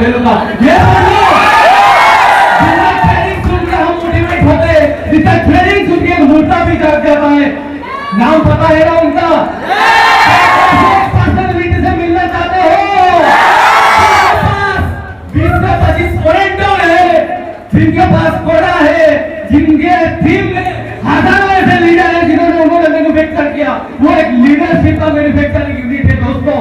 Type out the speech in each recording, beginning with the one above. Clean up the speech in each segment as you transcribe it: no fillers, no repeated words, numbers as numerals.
खेलों का। ये ट्रेनिंग सुन के हम मोटिवेट होते, जितना ट्रेनिंग सुन के मुर्दा भी जाग जाता है। नाम पता है ना उनका? पर्सनैलिटी से मिलना चाहते हो? 20-25 पॉइंट है, जिनके पास कोड़ा है, जिनके टीम में हजारों ऐसे लीडर हैं जिन्होंने उन्होंने मैन्युफैक्चर किया, वो एक लीडरशिप का मैन्युफैक्चरिंग यूनिट है दोस्तों।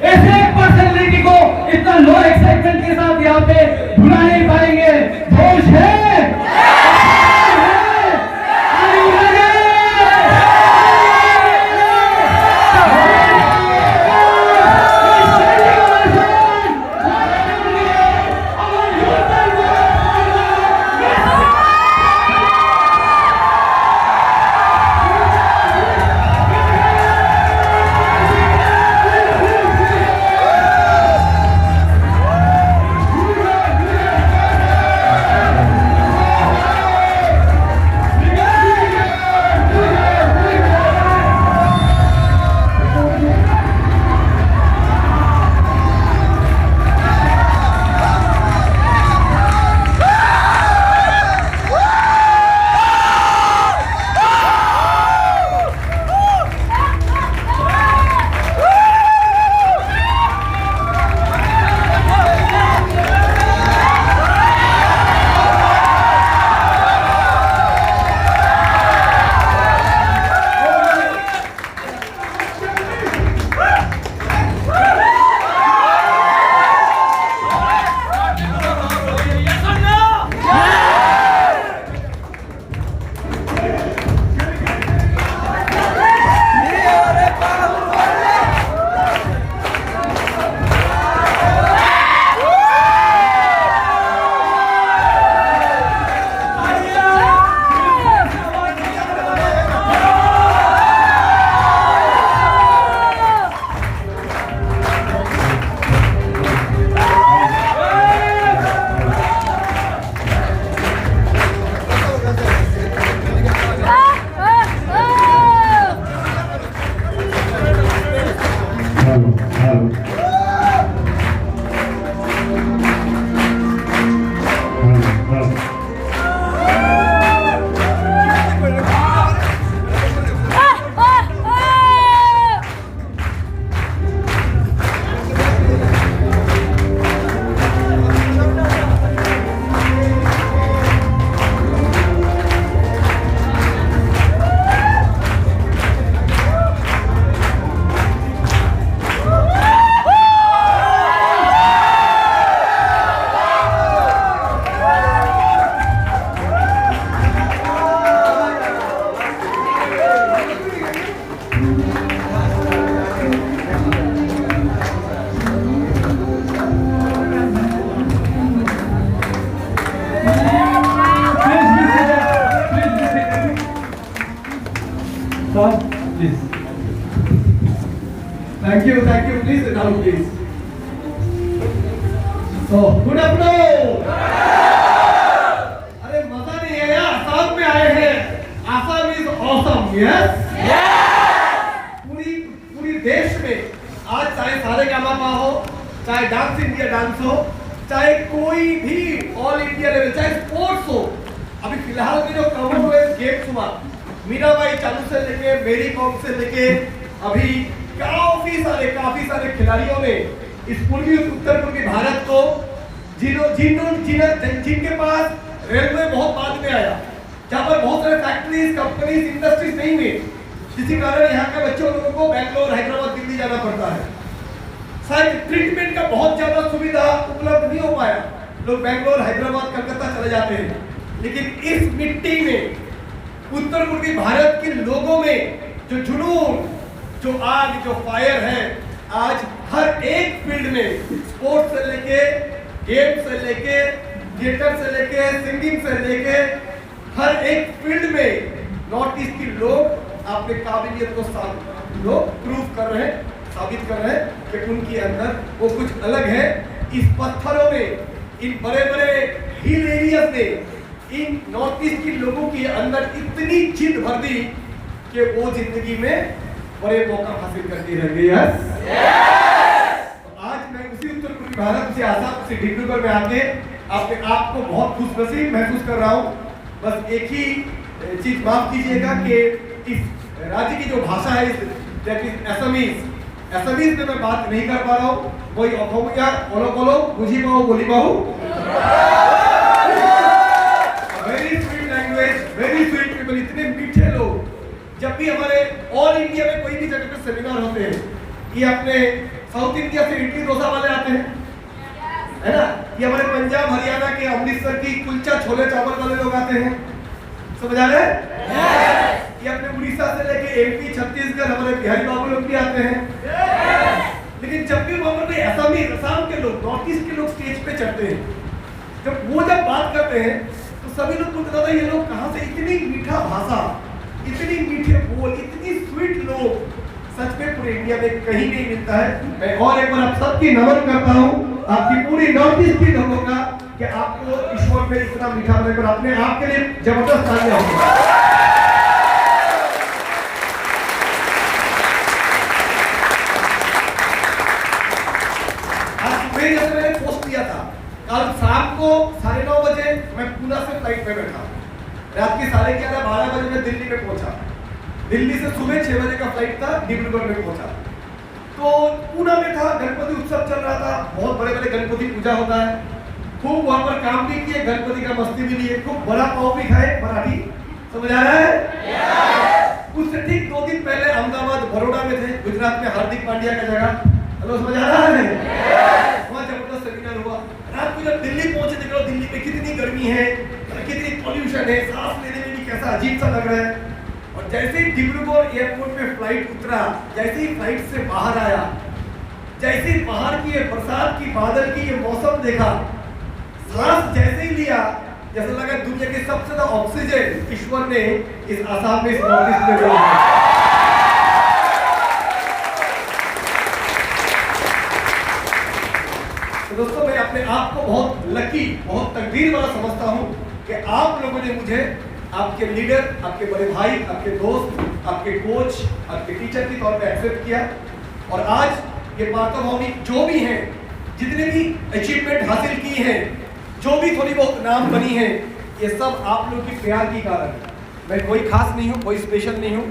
ऐसे एक पर्सनैलिटी को इतना लो एक्साइटमेंट के साथ यहाँ पे भुला नहीं पाएंगे। जोश है, please. Thank you. Please sit down, please. So, good afternoon. अरे मजा नहीं है यार, आसाम में आए हैं. Assam is awesome, yes? पूरी देश में आज चाहे सारेगामापा हो, चाहे डांस इंडिया डांस हो, चाहे कोई भी ऑल इंडिया लेवल, चाहे स्पोर्ट्स हो, अभी फिलहाल में जो कॉमनवेल्थ गेम्स हुआ, मीराबाई चानू से लेके मेरी कॉम से लेके अभी काफी सारे खिलाड़ियों ने इस पूर्वी उत्तर पूर्वी भारत को जिनके पास रेलवे बहुत बाद में आया, जहाँ पर बहुत सारे फैक्ट्रीज, कंपनीज, इंडस्ट्रीज नहीं हुई, जिसके कारण यहाँ के बच्चों लोगों को बैंगलोर, हैदराबाद, दिल्ली जाना पड़ता है। शायद ट्रीटमेंट का बहुत ज्यादा सुविधा उपलब्ध नहीं हो पाया, लोग बैंगलोर, हैदराबाद, कलकत्ता चले जाते हैं। लेकिन इस मिट्टी में उत्तर पूर्वी भारत के लोगों में जो जुनून, जो आग, जो फायर है, आज हर एक फील्ड में, स्पोर्ट्स से लेके, गेम से लेके, थिएटर से लेके, सिंगिंग से लेके, हर एक फील्ड में नॉर्थ ईस्ट के लोग अपने काबिलियत को प्रूव कर रहे हैं, साबित कर रहे हैं कि उनके अंदर वो कुछ अलग है। इस पत्थरों में, इन बड़े बड़े हिल एरिया में, इन नॉर्थ ईस्ट के लोगों के अंदर इतनी जिद भर दी कि वो जिंदगी में बड़े मौका हासिल करती रह गई है। आज मैं उसी उत्तर पूर्वी मेहनत से आसाम से डिब्रूगढ़ में आके अपने आप को बहुत खुशनसीब महसूस कर रहा हूँ। बस एक ही चीज माफ कीजिएगा कि इस राज्य की जो भाषा है दैट इज असमीज में मैं बात नहीं कर पा रहा हूँ। वही अखोमिया ओलो कोलो बुझी बाहू बोली बाहू, very sweet language, very sweet people, इतने मीठे लोग। जब भी हमारे ऑल इंडिया में कोई भी जगह पे सेमिनार होते हैं, ये अपने साउथ इंडिया से इडली डोसा वाले आते हैं, है ना, ये हमारे पंजाब हरियाणा के अमृतसर की कुलचा छोले चावल वाले लोग आते हैं, समझ आ रहे हैं? ये अपने उड़ीसा से लेके एमपी छत्तीसगढ़ हमारे बिहारी बाबू लोग भी आते हैं। लेकिन जब भी वहां पर असम के लोग, नॉर्थ ईस्ट के लोग स्टेज पे चढ़ते हैं, जब बात करते हैं तो सभी लोग पूछते हैं ये लोग कहां से, इतनी मीठा भाषा, इतनी मीठे बोल, इतनी स्वीट लोग सच में पूरे इंडिया में कहीं नहीं मिलता है। मैं और एक बार आप सबकी नमन करता हूं, आपकी पूरी नॉर्थ ईस्ट की लोगों का, कि आपको ईश्वर में इतना मीठा बनाकर अपने आप के लिए जबरदस्त तालियां होंगी। आज सुबह मैंने पोस्ट किया था, कल शाम को 9:30 बजे मैं पूना से फ्लाइट पे बैठा, रात के 11:30-12 बजे मैं दिल्ली में पहुंचा। दिल्ली से सुबह 6 बजे का फ्लाइट था, डिब्रूगढ़ में पहुंचा। तो पूना में था, गणपति उत्सव चल रहा था, बहुत बड़े बड़े गणपति पूजा होता है, खूब वहां पर काम भी किए, गणपति का मस्ती भी लिए, खूब बड़ा पाव भी खाए, मराठी समझ आ रहा है? उससे ठीक 2 दिन पहले अहमदाबाद बड़ौदा में थे, गुजरात में हार्दिक पांड्या का जगह, हेलो समझ आ रहा है? वहां जबरदस्त सेमिनार हुआ। रात को जब दिल्ली पहुंचे, देखो दिल्ली में कितनी गर्मी है, कितनी पॉल्यूशन है, सांस लेने में भी कैसा अजीब सा लग रहा है। और जैसे ही डिब्रूगढ़ एयरपोर्ट पे फ्लाइट उतरा, जैसे ही फ्लाइट से बाहर आया, जैसे ही बाहर की ये बरसात की बादल की ये मौसम देखा, सांस जैसे ही लिया, जैसा लगा दुनिया के सबसे ज्यादा ऑक्सीजन ईश्वर ने इस आसाम में, इस नॉर्थ ईस्ट में दिया। तो दोस्तों, मैं अपने आप को बहुत लकी, बहुत तकदीर वाला समझता हूं कि आप लोगों ने मुझे आपके लीडर, आपके बड़े भाई, आपके दोस्त, आपके कोच, आपके टीचर के तौर पे एक्सेप्ट किया। और आज ये पार्थभौमी जो भी हैं, जितने भी अचीवमेंट हासिल की हैं, जो भी थोड़ी बहुत नाम बनी है, ये सब आप लोगों की प्यार की कारण है। मैं कोई खास नहीं हूँ, कोई स्पेशल नहीं हूँ,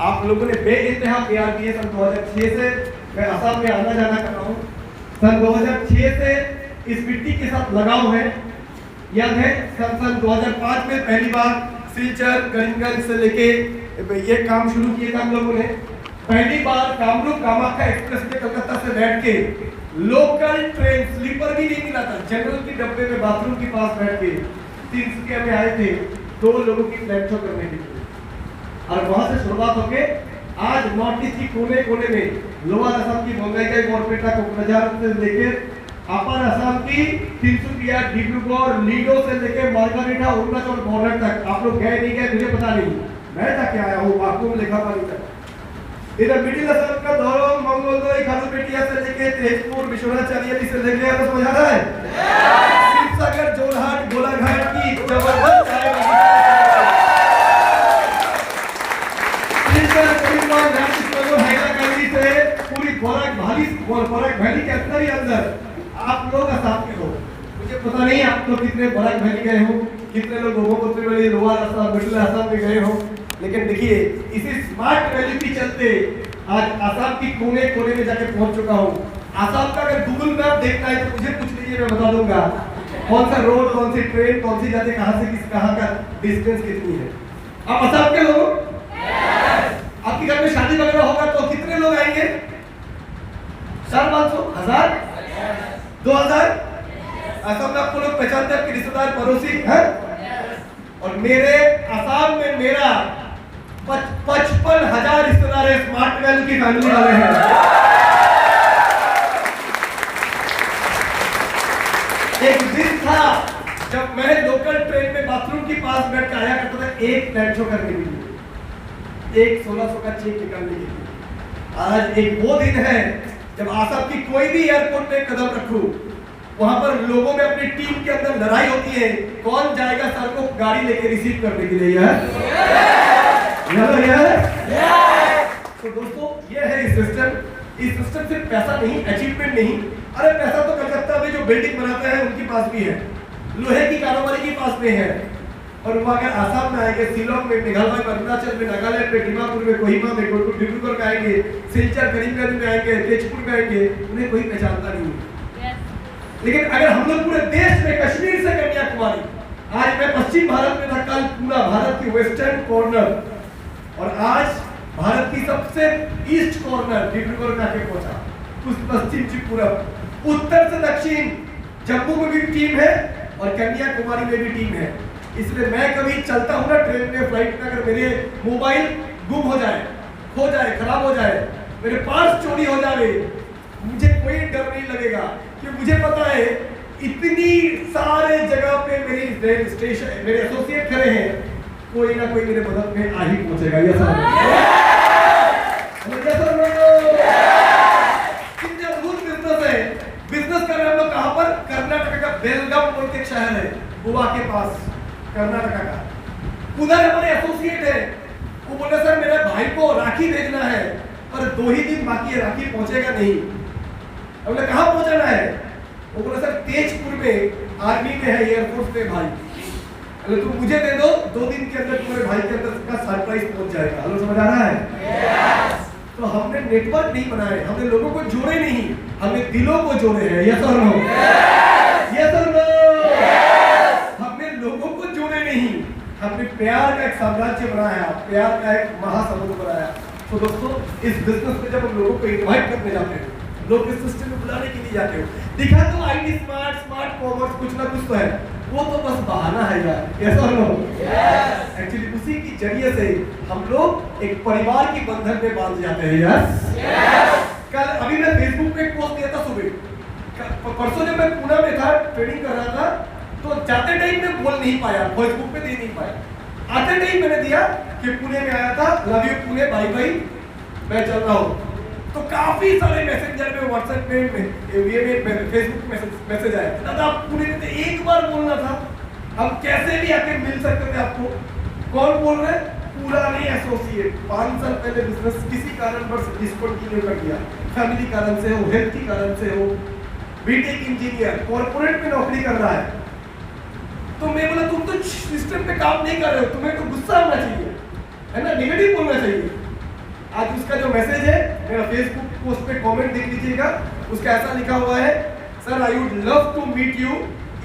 आप लोगों ने बेइंतहा प्यार किए। सन 2006 से मैं असम में आना जाना कर रहा हूँ। सन 2006 से इस मिट्टी के साथ लगाव है। याद है सन 2005 में पहली बार सिलचर, करीमगंज से लेके ये काम शुरू किए थे हम लोगों ने। पहली बार कामरूप कामाख्या एक्सप्रेस में कलकत्ता से बैठ के, लोकल ट्रेन स्लीपर भी नहीं मिला था, जनरल के डब्बे में बाथरूम के पास बैठ के 300 में आए थे 2 लोगों की फ्लैट शो करने के लिए। और वहां से शुरुआत होके आज नॉर्थ ईस्ट की कोने कोने में, लोअर असम की बोंगाईगाई, बोरपेटा, कोकराझार से लेकर अपर असम की तिनसुकिया, डिब्रूगढ़, लीडो से लेकर मार्गारेटा, अरुणाचल बॉर्डर तक। आप लोग गए नहीं गए मुझे पता नहीं, मैं जाके आया हूँ वाकुम लेखापाली तक। इधर मिडिल असम का धौरम, मंगोलदोई, खालूपेटिया से लेके तेजपुर, विश्वनाथ चारियाली से लेके, आपको समझ आ रहा है? शिवसागर, जोरहाट, गोलाघाट की जबरदस्त से पूरी बराक वैली के अंदर ही अंदर आप लोग असम के हो। मुझे पता नहीं आप लोग कितने बराक वैली गए हो, कितने लोग Brahmaputra valley, lower Assam, middle Assam में गए हो। लेकिन देखिए, इसी स्मार्ट वैली के चलते आज असम की कोने कोने में जाके पहुंच चुका हूँ। असम का अगर गूगल मैप देखना है तो मुझे पूछ लीजिए, मैं बता दूंगा कौन सा रोड, कौन सी ट्रेन, कौन सी जाती, कहां से किस कहां का डिस्टेंस कितनी है। आप असम के लोग, आपके घर में शादी वगैरह होगा तो कितने लोग आएंगे? 400-500 1000 2000? असम में आपको लोग पहचानते हैं, आपके रिश्तेदार, पड़ोसी हैं? और मेरे असम में मेरा 55,000 रिश्तेदार है, स्मार्ट वैली की फैमिली वाले हैं। एक दिन था जब मैं लोकल ट्रेन में बाथरूम के पास बैठ कर आया करता था, एक फ्लैट शो करने के लिए, एक 1600 का चेक निकालने के लिए। आज एक वो दिन है जब असम की कोई भी एयरपोर्ट में कदम रखूं, वहां पर लोगों में अपनी टीम के अंदर लड़ाई होती है, कौन जाएगा सर को गाड़ी लेके रिसीव करने के लिए। तो दोस्तों, ये है इस सिस्टम। इस सिस्टम से पैसा नहीं, अचीवमेंट नहीं। अरे पैसा तो कलकत्ता बिल्डिंग बनाते हैं उनके पास भी है, लोहे की कारोबारी के पास में है, और वो अगर आसाम में आएंगे, शिलोंग में, मेघालय में, अरुणाचल में, नागालैंड में, डिमापुर में, कोहिमा में, डिब्रूगढ़ में आएंगे, सिलचर करीमगंज में आएंगे, तेजपुर में आएंगे, उन्हें कोई पहचानता नहीं है। लेकिन अगर हम लोग पूरे देश में कश्मीर से कन्याकुमारी, आज मैं पश्चिम भारत में था, कल पूरा भारत की वेस्टर्न कॉर्नर, और आज भारत की सबसे ईस्ट कॉर्नर डिब्रूगढ़ में आके पहुंचा, उस पश्चिम से पूरब, उत्तर से दक्षिण, जम्मू में भी टीम है और कन्याकुमारी में भी टीम है। इसलिए मैं कभी चलता हूँ ना ट्रेन में, फ्लाइट में, अगर मेरे मोबाइल गुम हो जाए, खो जाए, खराब हो जाए, मेरे पर्स चोरी हो जाए, मुझे कोई डर नहीं लगेगा, क्योंकि मुझे पता है इतनी सारे जगह पे मेरी स्टेशन, मेरे एसोसिएट खड़े हैं, कोई ना कोई मेरे मदद में आ ही पहुंचेगा। ये सब कितने अद्भुत बिजनेस है। बिजनेस कर रहे हैं हम लोग कहाँ पर? कर्नाटक का बेलगाम बोल के शहर है, गोवा के पास, कर्नाटक का। उधर हमारे एसोसिएट है, वो बोले सर मेरे भाई को राखी भेजना है, पर 2 ही दिन बाकी है, राखी पहुंचेगा नहीं। हमने कहाँ पहुंचाना है? वो बोले सर तेजपुर में आर्मी में है, एयरफोर्स में भाई, अगर तुम मुझे दे दो, 2 दिन के अंदर तुम्हारे भाई के अंदर का सरप्राइज पहुंच जाएगा। हेलो, समझ आ रहा है? yes! तो हमने नेटवर्क नहीं बनाए, हमने लोगों को जोड़े नहीं, हमने दिलों को जोड़े हैं। यस और नो? यस और नो? हमने लोगों को जोड़े नहीं, हमने प्यार का एक साम्राज्य बनाया, प्यार का एक महासमुद्र बनाया। तो दोस्तों, इस बिजनेस में जब हम लोगों को इनवाइट करने जाते हैं, लोग इस सिस्टम में बुलाने के लिए जाते हो, दिखा तो आईटी स्मार्ट कॉमर्स कुछ ना कुछ तो है, वो तो बस बहाना है यार। यस और नो? यस। एक्चुअली उसी की जरिए से हम लोग एक परिवार की बंधन में बांध जाते हैं। Yes, yes. कल अभी मैं फेसबुक पे एक पोस्ट दिया था सुबह, परसों जब मैं पुणे में था, ट्रेनिंग कर रहा था, तो जाते टाइम में बोल नहीं पाया, फेसबुक पे दे नहीं पाया, आते टाइम मैंने दिया कि पुणे में आया था, love you Pune, bye bye, मैं चल रहा हूँ। तो काफी सारे मैसेंजर में, व्हाट्सएप में, फेसबुक मैसेज आए, दादा आप पुणे में थे, एक बार बोलना था, हम कैसे भी आके मिल सकते थे आपको। कौन बोल रहे? पुराने एसोसिएट, 5 साल पहले बिजनेस किसी कारणवश डिस्कंटिन्यू कर दिया, फैमिली कारण से हो, हेल्थ के कारण से हो, बीटेक इंजीनियर कॉर्पोरेट में नौकरी कर रहा है। तो मैं बोला तुम तो सिस्टम पे काम नहीं कर रहे हो, तुम्हें तो गुस्सा होना चाहिए, है ना, नेगेटिव बोलना चाहिए। आज उसका जो मैसेज है, मेरा फेसबुक पोस्ट पे कमेंट देख लीजिएगा, उसका ऐसा लिखा हुआ है, sir I would love to meet you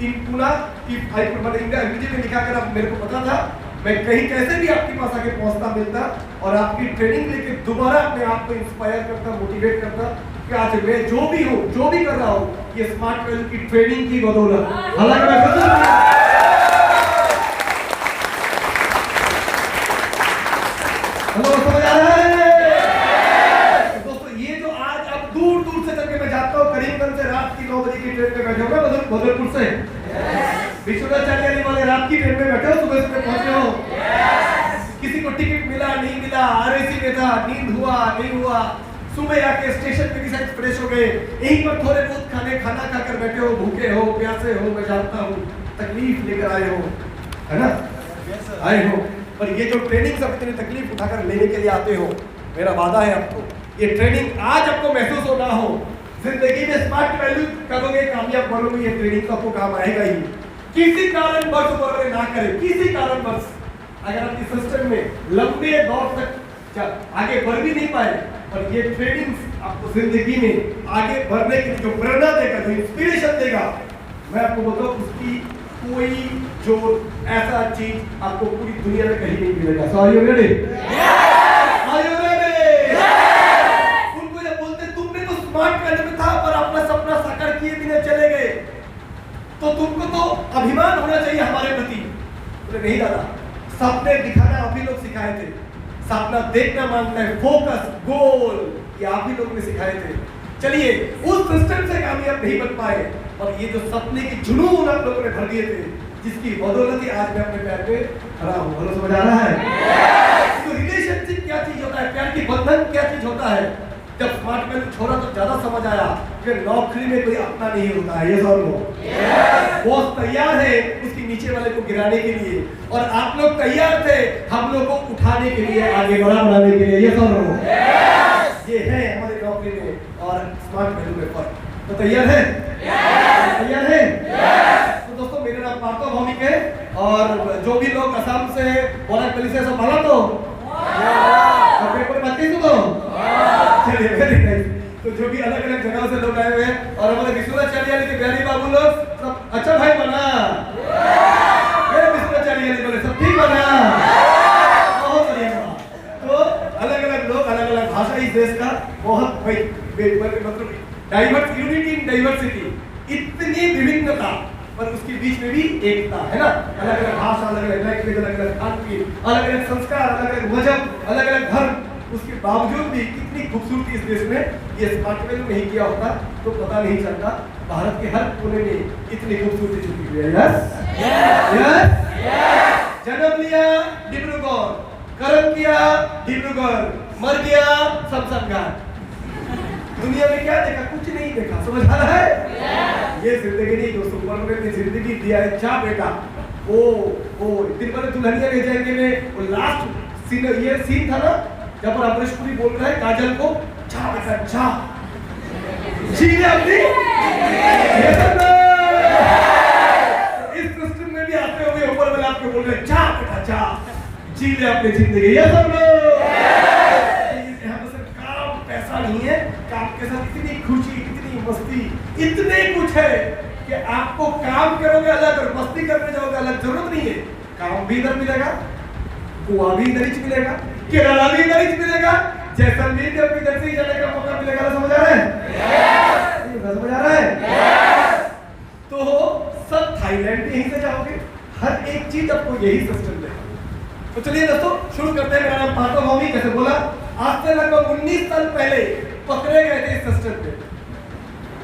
in Pune if I could, मतलब अंग्रेजी में लिखा कर, आप मेरे को पता था मैं कहीं कैसे भी आपके पास आके पहुंचता मिलता और आपकी ट्रेनिंग लेके दोबारा अपने आप को इंस्पायर करता, मोटिवेट करता कि आज मैं जो भी हूँ, जो भी कर रहा हूँ, ये स्मार्ट वैल्यू की ट्रेनिंग की बदौलत। हालांकि मैं समझ आ रहा है दोस्तों, ये जो आज अब दूर दूर से चल के मैं जाता हूँ, करीमगंज से रात की 9 बजे की ट्रेन में बैठे हो ना, बदरपुर से विश्वनाथ वाले रात की ट्रेन में बैठे हो, सुबह सुबह पहुंचे हो, किसी को टिकट मिला नहीं मिला, आरएसी में था, नींद हुआ नहीं हुआ, सुबह आके स्टेशन पे किसी फ्रेश हो गए, यहीं पर थोड़े बहुत खाना खाकर बैठे हो, भूखे हो, प्यासे हो, मैं जानता हूँ, तकलीफ लेकर आए हो, है ना, आए हो, पर ये जो ट्रेनिंग सब इतनी तकलीफ उठाकर लेने के लिए आते हो, मेरा वादा है आपको, ये ट्रेनिंग आज आपको महसूस हो ना हो, जिंदगी में स्मार्ट वैल्यू करोगे, कामयाब बनोगे, ये ट्रेनिंग तो आपको काम आएगा ही। किसी कारणवश वर्ग ना करे, किसी कारणवश अगर आप इस सिस्टम में लंबे दौर तक आगे बढ़ भी नहीं पाए, पर ये ट्रेनिंग आपको जिंदगी में आगे बढ़ने की जो प्रेरणा देगा, जो इंस्पिरेशन देगा, मैं आपको बताऊं उसकी कोई जो ऐसा चीज आपको पूरी दुनिया में कहीं नहीं मिलेगा। So are you ready? Yes! Are you ready? Yes! उनको जब बोलते तुमने तो स्मार्ट वैल्यू में था पर अपना सपना साकार किए बिना चले गए, तो तुमको तो अभिमान होना चाहिए हमारे प्रति। बोले नहीं दादा, सपने दिखाना आप ही लोग सिखाए थे, सपना देखना मांगना है, फोकस, गोल, ये आप ही लोग ने सिखाए थे। चलिए उस सिस्टम से कामयाब नहीं बन पाए, और ये जो सपने की जुनून आप लोगों ने भर दिए थे, जिसकी बदौलत ही आज मैं अपने पैर पे खड़ा हूँ। हेलो, समझ आ रहा है? तो रिलेशनशिप क्या चीज होता है, प्यार की बंधन क्या चीज होता है, जब स्मार्ट वैल्यू छोड़ा तो ज्यादा समझ आया कि नौकरी में कोई अपना नहीं होता है। ये सब लोग बॉस तैयार है उसकी नीचे वाले को गिराने के लिए, और आप लोग तैयार थे हम लोग को उठाने के लिए, आगे बड़ा बनाने के लिए। ये सब लोग ये है हमारी नौकरी में और स्मार्ट वैल्यू में फर्क। तो तैयार है? तैयार है? तो दोस्तों मेरा नाम पार्थो भौमिक है और जो भी लोग असम से बोराकली से सब भला तो पेपर मत ही तो चलिए वेरी नाइस। तो जो भी अलग अलग जगहों से लोग आए हुए हैं और हमारे विश्वनाथ के प्यारे बाबू लोग सब अच्छा भाई बना, विश्वनाथ बोले सब ठीक बना, बहुत बढ़िया। तो अलग अलग लोग अलग अलग भाषा इस देश का बहुत मतलब डाइवर्स यूनिटी इन डाइवर्सिटी, इतनी विभिन्नता पर उसके बीच में भी एकता है ना। अलग अलग भाषा, अलग अलग लैंग्वेज, अलग अलग खान पीन, अलग अलग संस्कार, अलग अलग मजहब, अलग अलग धर्म, उसके बावजूद भी कितनी खूबसूरती इस देश में ये स्मार्ट वेल नहीं किया होता तो पता नहीं चलता भारत के हर कोने में इतनी खूबसूरती छुपी हुई है। Yes yes. जन्म लिया डिब्रूगढ़, कर्म किया डिब्रूगढ़, मर गया शमशानघाट। दुनिया में क्या देखा? कुछ नहीं देखा। समझ आ रहा है? ये जिंदगी नहीं दोस्तों, परमानेंट ने जिंदगी दिया है। जा बेटा ओ दिन भर दुल्हनिया ले जाएंगे में वो लास्ट सीन, ये सीन था ना जब पर अमरीश पुरी बोल रहा है काजल को, जा बेटा जा, जी ले अपनी। इस सिस्टम में भी आते हुए ऊपर वाले आपको बोल रहे हैं जा बेटा जा, जी ले अपनी जिंदगी। ये सब पैसा नहीं है, काम के साथ इतनी खुशी, इतनी मस्ती, इतने कुछ है कि आपको काम करोगे अलग और मस्ती करने जाओगे अलग, जरूरत नहीं है। काम भी इधर मिलेगा, गोवा भी इधर ही मिलेगा, केरला भी इधर ही मिलेगा, जैसलमेर भी अपनी इधर से ही जाने का मौका मिलेगा। समझ आ रहा है? समझ आ रहा है? तो सब थाईलैंड भी यहीं से जाओगे, हर एक चीज आपको यही सिस्टम देगा। तो चलिए दोस्तों शुरू करते हैं। मेरा नाम पार्थो भौमिक, कैसे बोला? आज से लगभग 19 साल पहले पकड़े गए थे इस सिस्टम पे।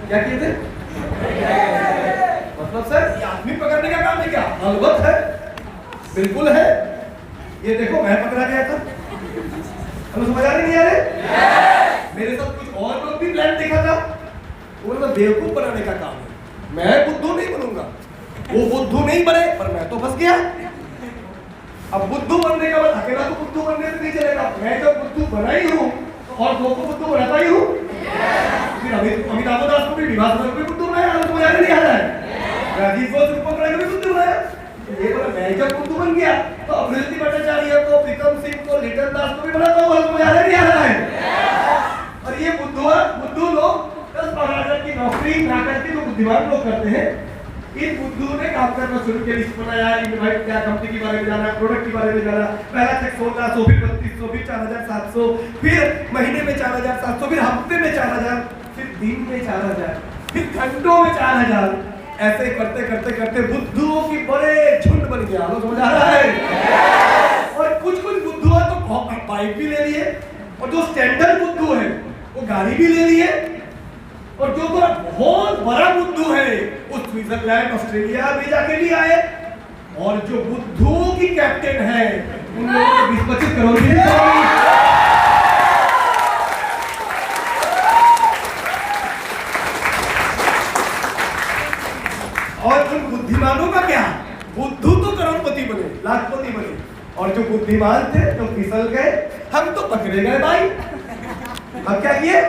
क्या किए थे? मतलब सर ये आदमी पकड़ने का काम है क्या? अलबत्त है, बिल्कुल है। ये देखो मैं पकड़ा गया था, हमें समझ आ नहीं आ रहे? मेरे साथ कुछ और लोग भी प्लान देखा था, वो तो बेवकूफ बनाने का काम है। मैं बुद्धू नहीं बनूंगा, वो बुद्धू नहीं बने, पर मैं तो फंस गया। अब बुद्धू बनने का बाद अकेला तो बुद्धू बनने से नहीं चलेगा। मैं जब बुद्धू बना ही हूँ और दो को बुद्धू बनाता ही हूँ, फिर अमिताभ दास को भी विवाह को भी बुद्धू बनाया, तो याद नहीं आ रहा है। राजीव घोष को पकड़ा के भी बुद्धू बनाया। ये बोला मैं जब बुद्धू बन गया तो अमृति भट्टाचार्य को, प्रीतम सिंह को, लिटन दास को भी बनाता हूँ, तो याद नहीं आ रहा है। और ये बुद्धू लोग 10-12 की नौकरी ना करके जो बुद्धिमान लोग करते हैं, इन बुद्धू ने काम करना शुरू किया। लिस्ट बनाया, इनवाइट किया, कंपनी के बारे में जाना, प्रोडक्ट के बारे में जाना। पहला चेक 1600, फिर 3200, फिर 4700, फिर महीने में 4700, फिर हफ्ते में 4000, फिर दिन में 4000, फिर घंटों में 4000। ऐसे करते करते करते बुद्धुओं की बड़े झुंड बन गया। लोग समझ आ रहा है? और कुछ बुद्धुआ तो बाइक भी ले लिए, और जो स्टैंडर्ड बुद्धू है वो गाड़ी भी ले लिए, और जो बहुत बड़ा बुद्धू है वो स्विट्जरलैंड, ऑस्ट्रेलिया भी जाके भी आए। और जो बुद्धुओं की कैप्टन है उन लोगों को 20-25 करोड़ भी और उन बुद्धिमानों का क्या? बुद्धू तो करोड़पति बने, लाखपति बने, और जो बुद्धिमान थे जो फिसल गए, हम तो पकड़े गए भाई। हम क्या किए?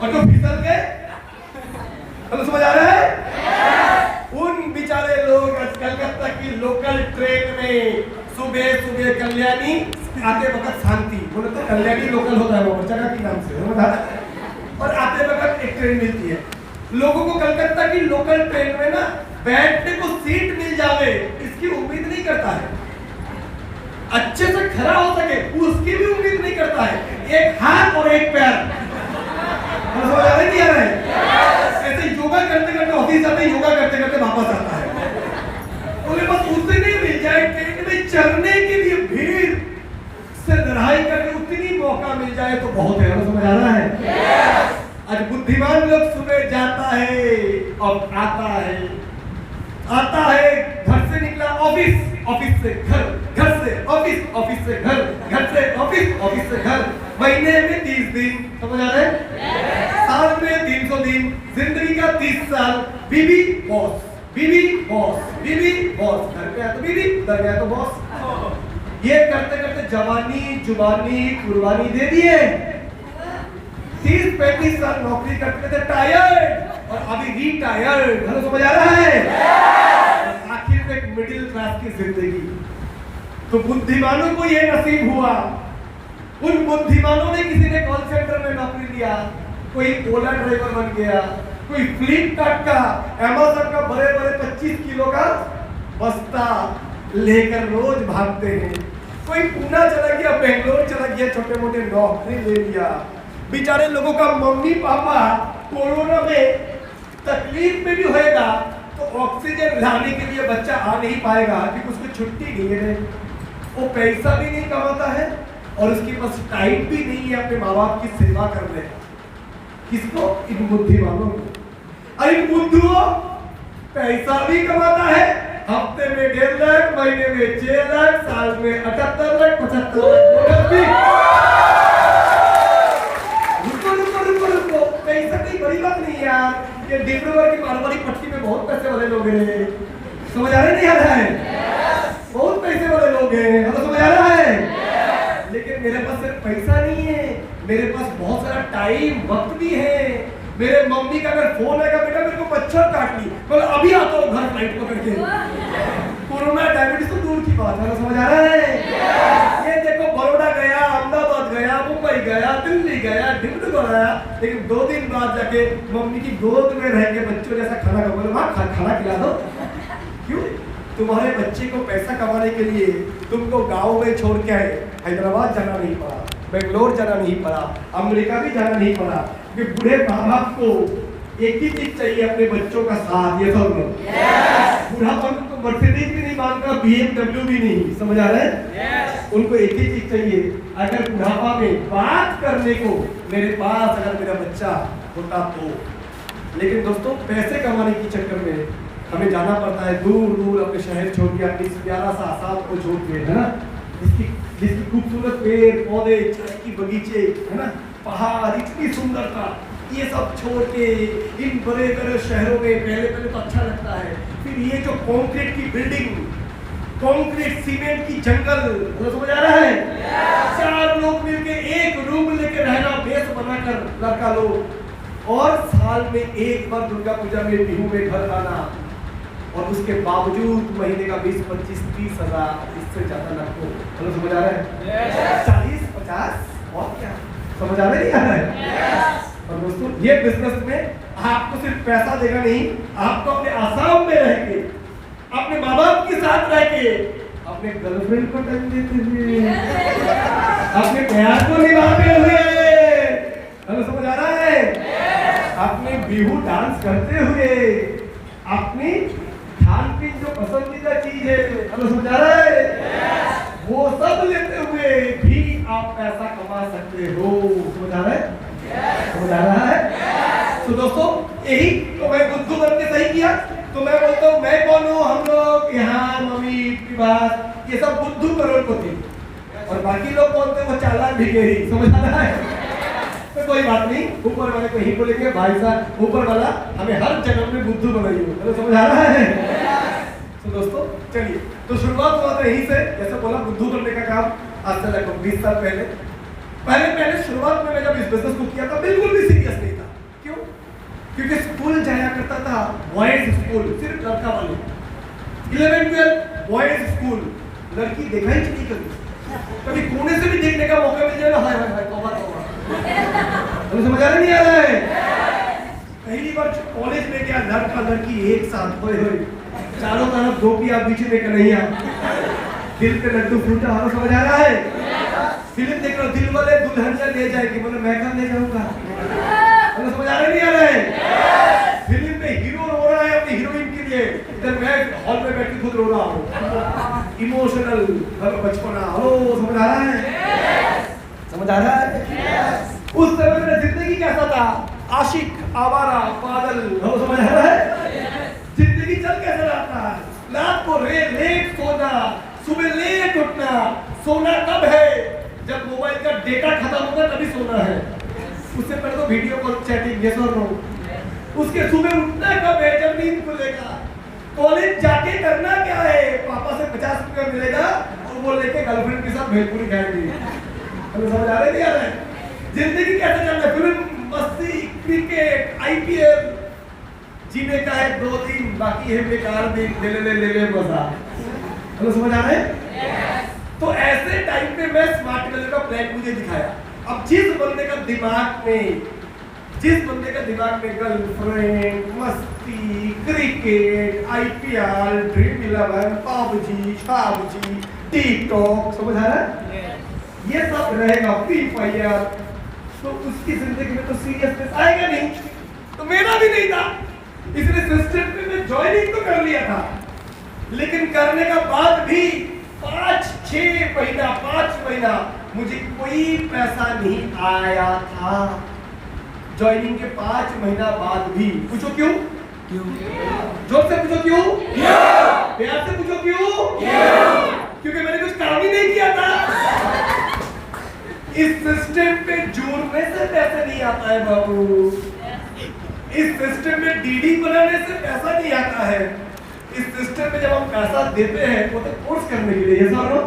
और जो फिसल गए, तो समझ आ रहा है? उन बेचारे लोग कलकत्ता की लोकल ट्रेन में सुबह सुबह कल्याणी आते वक्त शांति, बोले तो कल्याणी लोकल होता है वो जगह के नाम से, और आते वक्त एक ट्रेन मिलती है। लोगों को कलकत्ता की लोकल ट्रेन में ना बैठने को सीट मिल जावे इसकी उम्मीद नहीं करता है, अच्छे से खड़ा हो सके उसकी भी उम्मीद नहीं करता है। एक हाथ और एक पैर, नहीं आ रहा है? ऐसे योगा करते करते ऑफिस जाते हैं, योगा करते करते वापस आता है। बोले बस उतने नहीं मिल जाए ट्रेन में चढ़ने के लिए, भीड़ से लड़ाई करके उतनी मौका मिल जाए तो बहुत है। समझ आ रहा है? आज बुद्धिमान लोग सुबह जाता है और आता है घर से निकला ऑफिस, ऑफिस से घर, घर से ऑफिस, ऑफिस से घर, घर से ऑफिस, ऑफिस से घर। महीने में 30 दिन, समझ आ रहा है? साल में 300 दिन, जिंदगी का 30 साल। बीवी बॉस, बीवी बॉस, बीवी बॉस, घर पे आया तो बीवी, उधर गया तो बॉस। ये करते करते जवानी जुबानी कुर्बानी दे दिए। 30-35 साल नौकरी करते थे, टायर्ड, और अभी रिटायर्ड। हेलो, समझ आ रहा है? आखिर में एक मिडिल क्लास की जिंदगी। तो बुद्धिमानों को ये नसीब हुआ। उन बुद्धिमानों ने, किसी ने कॉल सेंटर में नौकरी लिया, कोई ओला ड्राइवर बन गया, कोई फ्लिपकार्ट का, अमेज़न का बड़े बड़े 25 किलो का बस्ता लेकर रोज भागते हैं। कोई पूना चला गया, बेंगलोर चला गया, छोटे मोटे नौकरी ले लिया। बेचारे लोगों का मम्मी पापा कोरोना में तकलीफ में भी होएगा तो ऑक्सीजन लाने के लिए बच्चा आ नहीं पाएगा क्योंकि उसको छुट्टी नहीं है। वो पैसा भी नहीं कमाता है और उसके पास टाइम भी नहीं है अपने माँ बाप की सेवा करने का। किसको? इन बुद्धिमानों को। और इन बुद्धुओं पैसा भी कमाता है, हफ्ते में 1.5 लाख, महीने में 6 लाख, साल में 78 लाख, 75 लाख। रुको, पैसा कोई बड़ी बात नहीं है यार। ये डिब्रूगढ़ की मारवाड़ी पट्टी में बहुत पैसे वाले लोग हैं। समझ आ रहे नहीं आ रहा है? बहुत पैसे वाले लोग हैं। मतलब समझ आ रहा है? लेकिन मेरे पास सिर्फ पैसा नहीं है, मेरे पास बहुत सारा टाइम, वक्त भी है। मेरे मम्मी का अगर फोन आएगा, बेटा मेरे को मच्छर काट ली, बोला अभी आता हूँ घर फ्लाइट पकड़ के। कोरोना डायबिटीज तो दूर की बात है। समझ आ रहा है? ये देखो, बड़ौदा गया, अहमदाबाद गया, मुंबई गया, दिल्ली गया, डिब्रूगढ़ गया, लेकिन 2 दिन बाद जाके मम्मी की गोद में रह के बच्चों जैसा खाना खा, बोले माँ खाना खिला दो। क्यों? तुम्हारे बच्चे को पैसा कमाने के लिए तुमको गाँव में छोड़ के हैदराबाद जाना नहीं पड़ा, बेंगलोर जाना नहीं पड़ा, अमेरिका भी जाना नहीं पड़ा। कि बूढ़े माँ बाप को एक ही चीज चाहिए अपने बच्चों का साथ। ये सब लोग बुढ़ापन को मर्सिडीज भी नहीं मांगता, BMW भी नहीं। समझ आ रहा है? उनको एक ही चीज चाहिए, अगर बुढ़ापा में बात करने को मेरे पास अगर मेरा बच्चा होता तो। लेकिन दोस्तों, पैसे कमाने के चक्कर में हमें जाना पड़ता है दूर दूर, अपने शहर छोड़ के, अपनी प्यारा सा आसाम को छोड़ के, है ना, जिसकी खूबसूरत पेड़ पौधे, चाय की बगीचे, है ना, पहाड़, इतनी सुंदरता, ये सब छोड़ के इन बड़े बड़े शहरों में पहले तो अच्छा लगता है, फिर ये जो कंक्रीट की बिल्डिंग, कंक्रीट सीमेंट की जंगल, तो समझ आ रहा है? 4 लोग मिलके एक रूम लेके रहना, बेस बनाकर लड़का लोग, और साल में एक बार दुर्गा पूजा में, बिहू में घर आना, और उसके बावजूद महीने का 20, 25, 30 हजार, इससे ज्यादा ना को। चलो समझ आ रहा है? 40, 50 और क्या? समझ आ रहा है? और दोस्तों, ये बिजनेस में आपको सिर्फ पैसा देगा नहीं, आपको अपने आसाम में रह के, अपने माँ बाप के साथ रह के, अपने गर्लफ्रेंड को टाइम देते हुए, अपने प्यार को निभाते हुए, चलो समझ आ रहा है? अपने बिहू डांस करते हुए, अपनी खान पीन जो पसंदीदा चीज है, चलो समझ आ रहा है? वो सब लेते हुए भी आप पैसा कमा सकते हो। समझ आ रहा है? समझ आ रहा है? तो दोस्तों, यही तो मैं बुद्धू बन के सही किया। तो मैं बोलता हूँ, मैं कौन हूँ? हम लोग यहाँ मम्मी की बात, ये सब बुद्धू करोड़पति, और बाकी लोग कौन थे? वो चालाक भिखारी। समझ आ रहा है? तो कोई बात नहीं, ऊपर वाले को ही बोलेंगे, भाई साहब ऊपर वाला हमें हर जन्म में बुद्धू बनाइए। तो समझ आ रहा है? तो दोस्तों चलिए, तो शुरुआत हुआ था यहीं से, जैसे बोला बुद्धू बनने का काम आज से लगभग 20 साल पहले शुरुआत में मैं जब इस बिजनेस को किया था, बिल्कुल भी सीरियस नहीं था। क्यों? क्योंकि स्कूल जाया करता था, बॉयज स्कूल, सिर्फ लड़का वाले, 11-12 बॉयज स्कूल, लड़की देखा ही नहीं कभी कोने से भी देखने का मौका मिल जाएगा, हाय हाय हाय, तौबा तौबा। समझ आ रहा नहीं आ रहा है? पहली बार कॉलेज में गया, लड़का लड़की एक साथ, चारों तरफ गोपियां, बीच में कन्हैया, दिल पे लड्डू फूटा। समझ आ रहा है? फिल्म देख रहा, दिल वाले दुल्हनिया ले जाएगी, मतलब मैं कहाँ ले जाऊंगा? समझ आ रहा नहीं आ रहा है? फिल्म में हीरो रो रहा है अपनी हीरोइन के लिए, इधर मैं हॉल में बैठ के खुद रो रहा हूँ, इमोशनल बचपना। हेलो, समझ आ रहा है? समझ आ रहा है? उस समय मेरा जिंदगी कैसा था? आशिक, आवारा, पागल। समझ आ रहा है? जिंदगी चल कैसे रहा था? रात को लेट सोना, सुबह लेट उठना। सोना कब है? जब मोबाइल का डेटा खत्म होगा तभी सोना है, उससे पहले तो वीडियो कॉल, चैटिंग, यस और नो। उसके सुबह उठना कब है? जब नींद खुलेगा। कॉलेज जाके करना क्या है? पापा से 50 रुपया मिलेगा और वो लेके गर्लफ्रेंड के साथ भेलपुरी खाएंगे। समझ आ रहा है? जिंदगी कैसे चल रहा है? फिल्म, मस्ती, क्रिकेट, IPL, जीने का है 2 दिन, बाकी है बेकार दिन, ले मजा। हेलो, समझ आ रहा है? तो ऐसे टाइम पे मैं स्मार्ट कलर का प्लान मुझे दिखाया। अब जिस बंदे का दिमाग में गर्लफ्रेंड, मस्ती, cricket, IPL, dream 11, PUBG, TikTok, समझ आ रहा है? ये सब रहेगा, फ्री फायर, तो उसकी जिंदगी में तो सीरियसनेस आएगा नहीं, तो मेरा भी नहीं था। इसलिए सिस्टम में मैं ज्वाइनिंग तो कर लिया था, लेकिन करने का बाद भी 5 महीना मुझे कोई पैसा नहीं आया था। ज्वाइनिंग के 5 महीना बाद भी। पूछो क्यों? जोर से पूछो क्यों? प्यार से पूछो क्यों? क्योंकि मैंने कुछ काम ही नहीं किया था। इस सिस्टम पे जुड़ने से पैसा नहीं आता है बाबू। इस सिस्टम में डीडी बनाने से पैसा नहीं आता है। इस सिस्टम में जब हम पैसा देते हैं वो तो कोर्स करने के लिए, यस और नो?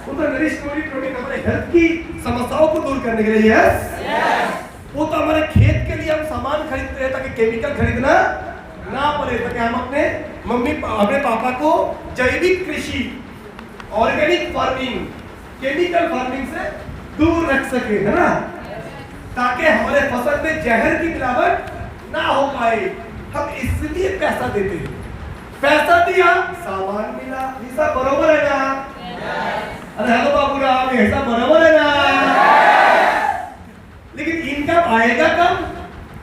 वो तो नरिश प्रोटीन हमारे हेल्थ की समस्याओं को दूर करने के लिए, यस। वो तो हमारे खेत के लिए हम सामान खरीदते हैं ताकि केमिकल खरीदना ना पड़े, ताकि हम अपने पापा को जैविक कृषि, ऑर्गेनिक फार्मिंग, केमिकल फार्मिंग से दूर रख सके, है ना, ताकि हमारे फसल में जहर की मिलावट ना हो पाए। हम इसलिए पैसा देते हैं। पैसा दिया, सामान मिला, ये सब बरोबर है ना? अरे हेलो बाबू राम, ये सब बरोबर है ना? लेकिन इनकम आएगा कब?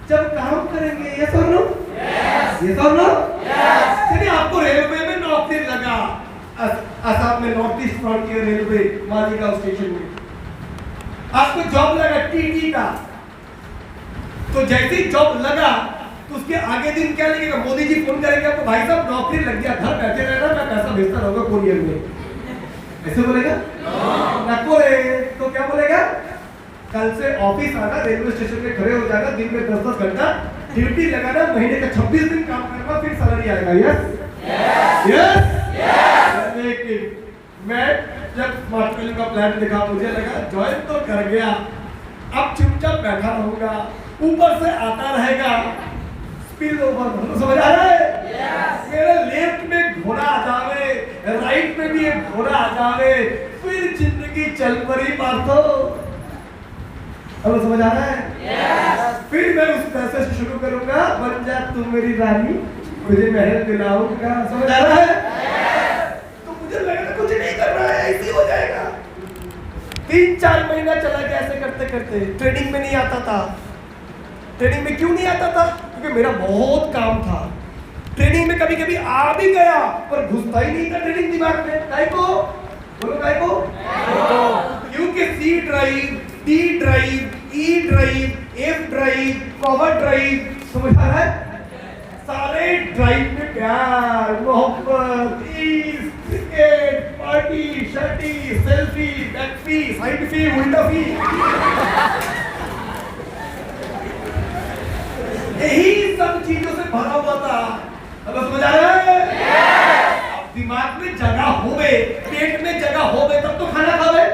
जब काम करेंगे, ये सब नो? ये सब नो? चलिए, आपको रेलवे में नौकरी लगा, असम में north east frontier railway Maligaon station में आपको जॉब लगा टीटी का। तो जैसे ही जॉब लगा तो उसके आगे दिन क्या लगेगा? मोदी जी फोन करेंगे आपको, भाई साहब नौकरी लग गया, घर बैठे रहना, मैं पैसा भेजता रहूंगा कोरियर में। ऐसे बोलेगा? नको रे, तो क्या बोलेगा? कल से ऑफिस आना, रेलवे स्टेशन में खड़े हो जाना, दिन में 10-10 घंटा ड्यूटी लगाना, महीने का 26 दिन काम करना, फिर सैलरी आएगा। यस। लेकिन मैं जब स्मार्ट कलिंग का प्लान देखा, मुझे लगा ज्वाइन तो कर गया, अब चुपचाप बैठा रहूंगा, ऊपर से आता रहेगा, स्पिल ओवर, समझ आ रहा है? मेरे लेफ्ट में घोड़ा आ जावे, राइट में भी एक घोड़ा आ जावे, फिर जिंदगी चल पड़ी पार्थो। अब समझ आ रहा है? फिर मैं उस पैसे से शुरू करूंगा, बन जा तू मेरी रानी, मुझे महल दिलाऊंगा। समझ आ रहा है? तो मुझे लगा कुछ नहीं कर रहा है, ऐसे हो जाएगा। 3-4 महीना चला गया ऐसे करते करते। ट्रेनिंग में नहीं आता था। ट्रेनिंग में क्यों नहीं आता था? क्योंकि मेरा बहुत काम था। ट्रेनिंग में कभी कभी आ भी गया, पर घुसता ही नहीं था ट्रेनिंग दिमाग में। काय को? बोलो काय को? क्योंकि C drive, D drive, E drive, F drive, power drive, समझ आ रहा है? सारे ड्राइव में प्यार, मोहब्बत, क्रिकेट, पार्टी, शर्टी, सेल्फी, बैकफी, साइड फी, उल्टा फी, यही सब चीजों से भरा हुआ था। अब समझ आ रहा है? अब दिमाग में जगह होवे, पेट में जगह होवे तब तो खाना खावे।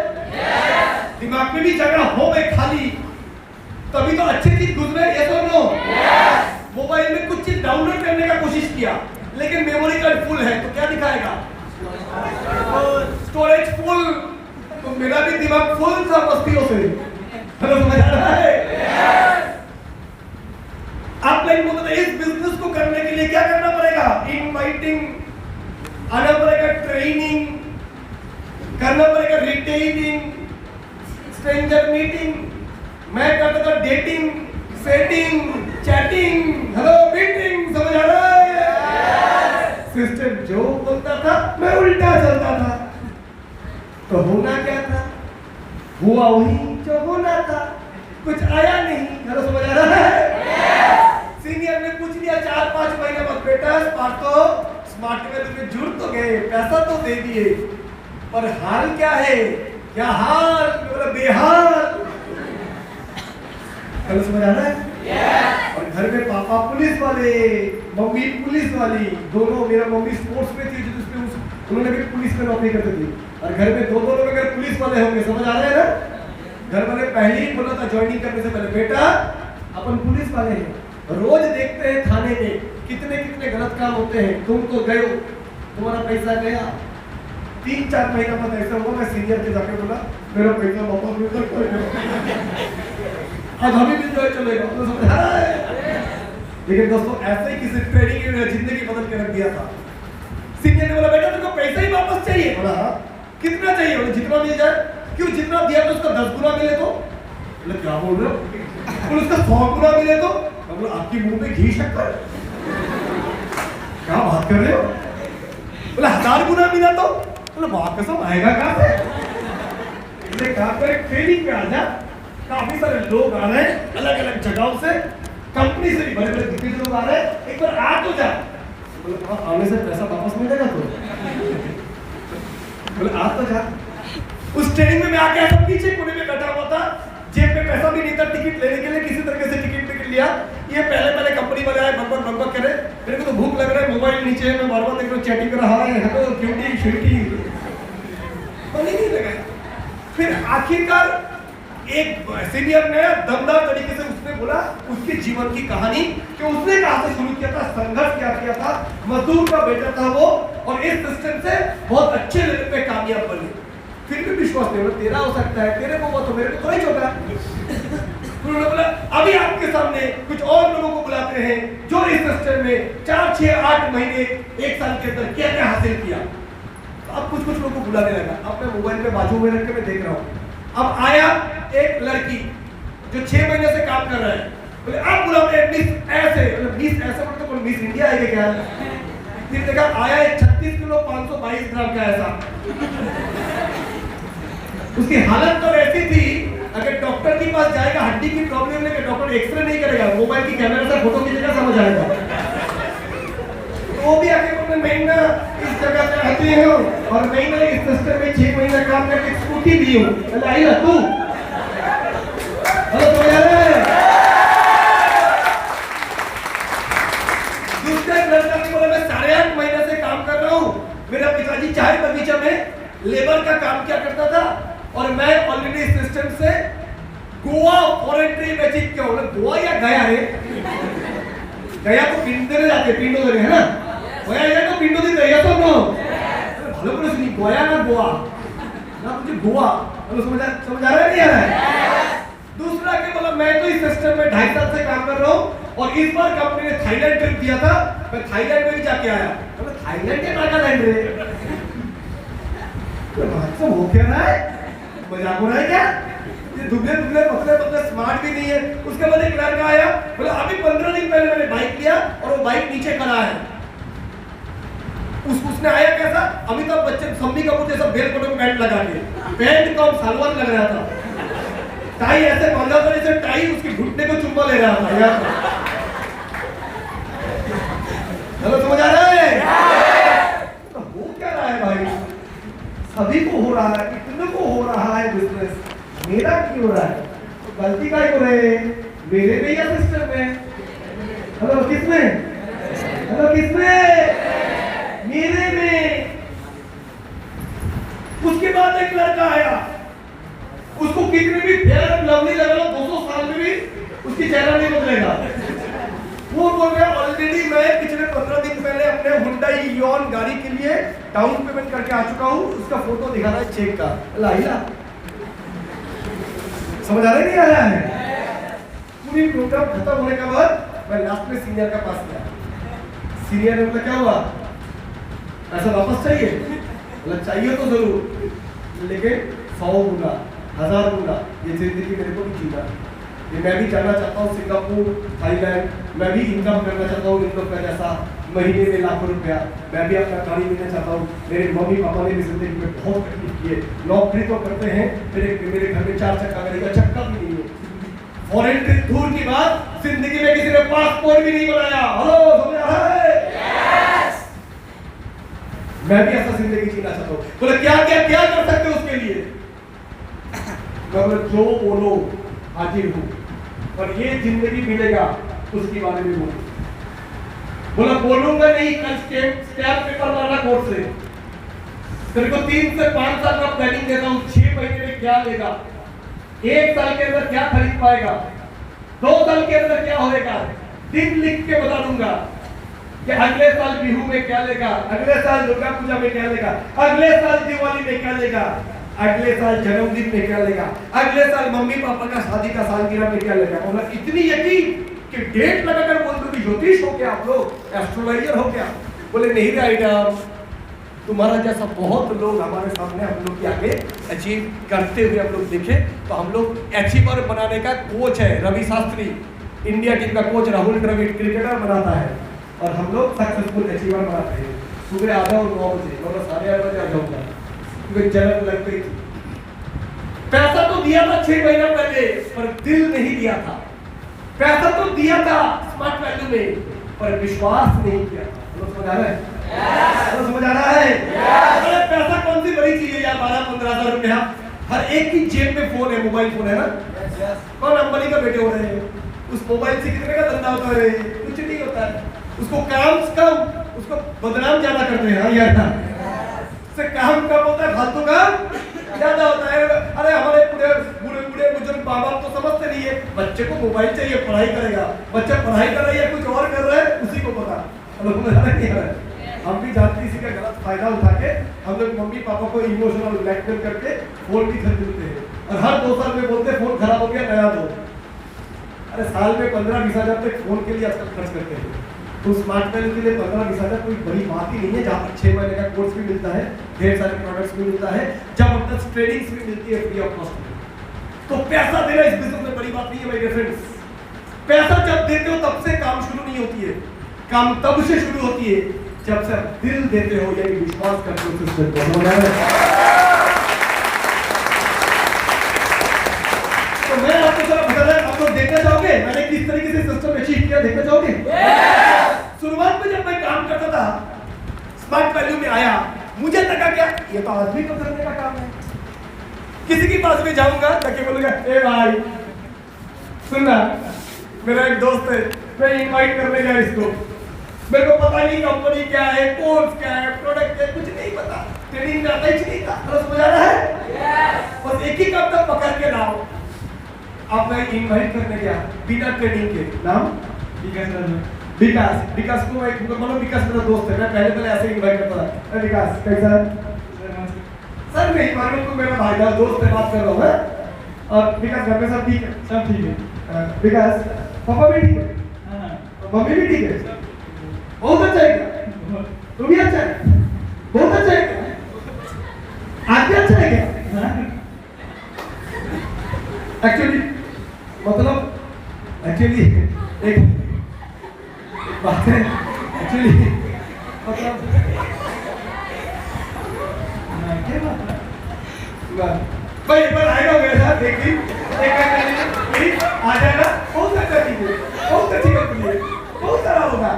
दिमाग में भी जगह होवे खाली, तभी तो अच्छी चीज गुजरे। ये तो नो? मोबाइल में कुछ चीज डाउनलोड करने का कोशिश किया, लेकिन मेमोरी कार्ड फुल है, तो क्या दिखाएगा? Storage full. तो मेरा भी दिमाग फुल था मस्तियों से। हेलो, समझ आ रहा है? आप लाइन बोलते थे, इस बिजनेस को करने के लिए क्या करना पड़ेगा? इनवाइटिंग आना पड़ेगा, ट्रेनिंग करना पड़ेगा, रिटेनिंग, स्ट्रेंजर मीटिंग। मैं करता था dating, setting, chatting, hello meeting. समझ आ रहा है? सिस्टम जो बोलता था मैं उल्टा चलता था, तो होना क्या था? हुआ वही जो होना था, कुछ आया नहीं। हेलो, समझ आ रहा है? सीनियर ने पूछ लिया 4-5 महीने बाद, बेटा स्मार्ट में तुम्हें जुड़ तो गए, पैसा तो दे दिए, पर हाल क्या है? क्या हाल? बेहाल। हेलो, समझ आ रहा है? और घर में पापा पुलिस वाले, मम्मी पुलिस वाली, दोनों। मेरा मम्मी स्पोर्ट्स में थी, जिसमें उन्होंने भी पुलिस में नौकरी करती थी, और घर में दोनों लोग अगर पुलिस वाले होंगे, समझ आ रहा है ना? घर वाले पहले ही बोला था ज्वाइनिंग करने से पहले, बेटा अपन पुलिस वाले हैं, रोज देखते हैं थाने में कितने कितने गलत काम होते हैं। तुम तो गए हो, तुम्हारा पैसा गया, 3-4 महीना बाद ऐसा हुआ, मैं सीनियर के जाके बोला मेरा पैसा वापस मिल जाए, आज हमें भी जो है चलेगा, तो समझ आ रहा है। लेकिन दोस्तों ऐसे ही किसी ट्रेनिंग ने मेरी जिंदगी बदल के रख दिया था। सीनियर ने बोला बेटा तुमको पैसा ही वापस चाहिए? बोला हाँ। कितना चाहिए? बोले जितना मिल जाए। क्यों? जितना दिया तो उसका 10 गुना मिले तो? बोले क्या बोल रहे हो? बोले उसका 100 गुना मिले तो? बोले आपकी मुंह में घी शक्कर, क्या बात कर रहे हो? बोले 1000 गुना मिला तो? बोले वापस सब आएगा कहाँ से? कहा पर एक ट्रेनिंग पे आ जा, काफी सारे लोग आ रहे हैं अलग अलग जगहों से, कंपनी से भी बड़े बड़े दिग्गज लोग आ रहे हैं, एक बार आ तो जा। बोले आने से पैसा वापस मिलेगा तो? बोले आ तो जा। उस ट्रेनिंग में मैं आके ऐसा पीछे कोने में बैठा हुआ था, जेब में पैसा भी नहीं था टिकट लेने के लिए, किसी तरीके से टिकट लिया। ये पहले कंपनी वाले आए, बक करे, मेरे को तो भूख लग रहा है, मोबाइल नीचे है, मैं बार-बार देख रहा हूं चैटिंग कर रहा है, हेलो क्यूटी शिरकी, मन ही नहीं लगा। फिर आखिरकार एक सीनियर ने दमदार तरीके से उसने बोला उसके जीवन की कहानी कि उसने कहां से शुरू किया था, संघर्ष क्या किया था, मजदूर का बेटा था वो, और इस सिस्टम से बहुत अच्छे लेवल पे कामयाब बने। फिर भी विश्वास नहीं, तेरा हो सकता है, तेरे को वो तो मेरे को थोड़ी छोटा। उन्होंने बोला अभी आपके सामने कुछ और लोगों को बुलाते हैं जो इस सिस्टम में 4, 6, 8 महीने 1 साल के अंदर क्या क्या हासिल किया। तो अब कुछ लोगों को बुलाने लगा। अब मैं मोबाइल में बाजू में रख के मैं देख रहा हूँ। अब आया एक लड़की जो 6 महीने से काम कर रहा है, बोले आप बुलाते हैं मिस ऐसे, मतलब मिस ऐसे बोलते तो मिस इंडिया आएगा क्या? फिर देखा आया है 36 किलो 522 ग्राम का ऐसा। उसकी हालत तो ऐसी थी, अगर डॉक्टर के पास जाएगा हड्डी की प्रॉब्लम लेके, डॉक्टर एक्सरे नहीं करेगा, मोबाइल की कैमरा से फोटो खींचेगा, समझ आएगा। तो वो भी आके बोलते मैं ना इस जगह पे रहती हूँ और मैं ना इस सिस्टम में 6 महीना काम करके स्कूटी दी हूँ। बोले आई ना तू, हेलो तो यार दूसरे लड़का ने बोला मैं 8.5 महीने से काम कर रहा हूँ, मेरा पिताजी चाय बगीचा में लेबर का काम किया करता था और मैं ऑलरेडी इस सिस्टम से गोवा फॉरेन ट्रिप अचीव किया हूँ। गोवा या गया रे? गया तो पिंड देने जाते, पिंडो देने है ना, गया या तो पिंडो देने गया तो नो भले बोले सुनी गोया ना गोवा ना, मुझे गोवा बोलो समझ आ रहा है नहीं आ रहा है? दूसरा के बोला मैं तो इस सिस्टम में 2.5 साल से काम कर रहा हूँ और इस बार कंपनी ने थाईलैंड ट्रिप दिया था, मैं थाईलैंड में भी जाके आया। बोले थाईलैंड के नागालैंड रे? तो हो क्या रहा है, मजाक हो रहा है क्या? ये दुबले पतले स्मार्ट भी नहीं है। उसके बाद एक लड़का आया, बोला अभी 15 दिन पहले मैंने बाइक लिया और वो बाइक नीचे खड़ा है। उसने आया कैसा, अमिताभ बच्चन शम्मी कपूर जैसा बेल बटन पैंट लगा के, पैंट कम सलवार लग रहा था, टाई ऐसे बांधा था जैसे टाई उसके घुटने को चुम्मा ले रहा था यार। चलो समझ आ रहा है? तो हो क्या रहा है भाई? सभी को हो रहा है, कितने को हो रहा है बिजनेस, मेरा क्यों हो रहा है? तो गलती का ही हो रहे हैं, मेरे में या सिस्टम में? हेलो किसमें? हेलो किसमें? मेरे में। उसके बाद एक लड़का आया, उसको कितने भी फेयर एंड लवली लगा लो 200 साल में भी उसकी चेहरा नहीं बदलेगा। वो बोल रहा है ऑलरेडी मैं पिछले 15 दिन पहले अपने हुंडई इओन गाड़ी के लिए डाउन पेमेंट करके आ चुका हूँ, उसका फोटो दिखा रहा है चेक का। लाइला समझ आ रहा है नहीं आ रहा है? पूरी प्रोग्राम खत्म होने के बाद मैं लास्ट में सीनियर का पास गया। सीनियर ने बोला क्या हुआ, ऐसा वापस चाहिए? बोला चाहिए तो जरूर, लेकिन 100 गुना 1000 गुना ये जिंदगी मेरे को भी जीना, ये मैं भी जाना चाहता हूँ सिंगापुर थाईलैंड, मैं भी इनकम करना चाहता हूँ इन लोग का जैसा, महीने में लाखों रुपया, मैं भी अपना गाड़ी लेना चाहता हूँ। मेरे मम्मी पापा ने भी जिंदगी में बहुत तकलीफ की है, नौकरी तो करते हैं, मेरे घर में 4 चक्का गाड़ी का चक्का भी नहीं है, फॉरेन ट्रिप दूर की बात, जिंदगी में किसी ने पासपोर्ट भी नहीं बनाया। हेलो समझ आ रहा है? मैं भी ऐसा जिंदगी जीना चाहता हूँ। बोले क्या कर सकते हो उसके लिए? मैं बोले जो बोलो हाजिर हूँ, पर ये जिंदगी मिलेगा उसके बारे में बोलो। बोला बोलूंगा नहीं, कल स्टैम्प पेपर मारना कोर्ट से, तेरे को 3 से 5 साल का प्लानिंग देता हूँ, 6 महीने में क्या लेगा, 1 साल के अंदर क्या खरीद पाएगा, 2 साल के अंदर क्या होएगा, दिन लिख के बता दूंगा कि अगले साल बिहू में क्या लेगा, अगले साल दुर्गा पूजा में क्या लेगा, अगले साल दिवाली में क्या लेगा, अगले साल जन्मदिन में क्या लेगा, अगले साल मम्मी पापा का शादी का सालगिरह में क्या लेगा। और इतनी यकीन कि डेट लगाकर बोल दो कि ज्योतिष हो क्या आप लोग, एस्ट्रोलॉजर हो क्या। बोले नहीं राइडा, तुम्हारा जैसा बहुत लोग हमारे सामने हम लोग के आगे अचीव करते हुए हम लोग देखे। तो हम लोग अचीवर बनाने का कोच है रवि शास्त्री, इंडिया टीम का कोच राहुल द्रविड़ क्रिकेटर बनाता है, और हम लोग सक्सेसफुल अचीवर बनाते हैं। सुबह 8 और 9 बजे और 8:30 बजे आ जाऊंगा क्योंकि जलन लग गई थी। पैसा तो दिया था 6 महीना पहले, पर दिल नहीं दिया था। पैसा तो दिया था स्मार्ट वैल्यू में, पर विश्वास नहीं किया था। समझ आ रहा है? समझ आ रहा है? अरे पैसा कौन सी बड़ी चीज है यार, 12-15 हजार रुपया। हर एक की जेब में फोन है, मोबाइल फोन है ना। कौन अंबानी का बेटे हो रहे हैं, उस मोबाइल से कितने का धंधा होता है? कुछ नहीं होता है। उसको काम उसको बदनाम ज्यादा करते हैं यार, से काम कम होता है, फालतू काम ज्यादा होता है। अरे हमारे बूढ़े बुजुर्ग माँ बाप तो समझते नहीं है, बच्चे को मोबाइल चाहिए, पढ़ाई करेगा। बच्चा पढ़ाई कर रहा है या कुछ और कर रहा है, उसी को पता। हम भी जानते इसी का गलत फायदा उठा के हम लोग मम्मी पापा को इमोशनल ब्लैकमेल करके फोन भी खरीद लेते हैं, और हर 2 साल में बोलते हैं फोन खराब हो गया नया दो। अरे साल में 15-20 हजार तक फोन के लिए आजकल खर्च करते हैं। तो स्मार्ट वैल्यू के लिए 15-20 हजार कोई बड़ी बात ही नहीं है, जहाँ पर 6 महीने का कोर्स भी मिलता है, ढेर सारे प्रोडक्ट्स भी मिलता है, जबरदस्त ट्रेनिंग्स भी मिलती है फ्री ऑफ कॉस्ट। तो पैसा देना इस बिजनेस में बड़ी बात नहीं है मेरे फ्रेंड्स। पैसा जब देते हो तब से काम शुरू नहीं होती है, काम तब से शुरू होती है जब से आप दिल देते हो, यानी विश्वास करते हो सिस्टम को। तो मैं आपको जरा बताना, आप लोग देखना चाहोगे मैंने किस तरीके से सिस्टम अचीव किया, देखना चाहोगे? शुरुआत में जब मैं काम करता था, स्मार्ट वैल्यू में आया, मुझे लगा क्या ये तो आदमी को करने का काम है। किसी के पास भी जाऊंगा ताकि बोलूंगा ए भाई सुनना, मेरा एक दोस्त है, मैं इनवाइट करने गया इसको, मेरे को पता नहीं कंपनी क्या है, कोर्स क्या है, प्रोडक्ट क्या है, कुछ नहीं पता, ट्रेनिंग में आता ही नहीं था। समझ आ रहा है? बस एक ही काम तक पकड़ के लाओ। अब मैं इनवाइट करने गया बिना ट्रेनिंग के, नाम विकास को एक मतलब विकास मेरा दोस्त है, मैं पहले ऐसे इनवाइट करता था, विकास कैसा सर नहीं मालूम, तो मेरा भाई का दोस्त है, बात कर रहा हूँ। और विकास घर में सब ठीक है? सब ठीक है। विकास पापा भी ठीक है, मम्मी भी ठीक है, बहुत अच्छा है, तू भी अच्छा है, बहुत अच्छा है, आज भी अच्छा है क्या? एक्चुअली मतलब एक बात है, एक्चुअली मतलब भाई एक बार आएगा मेरे साथ, एक दिन आ जाएगा, बहुत अच्छा चीज है, बहुत अच्छी कंपनी है, बहुत सारा होगा।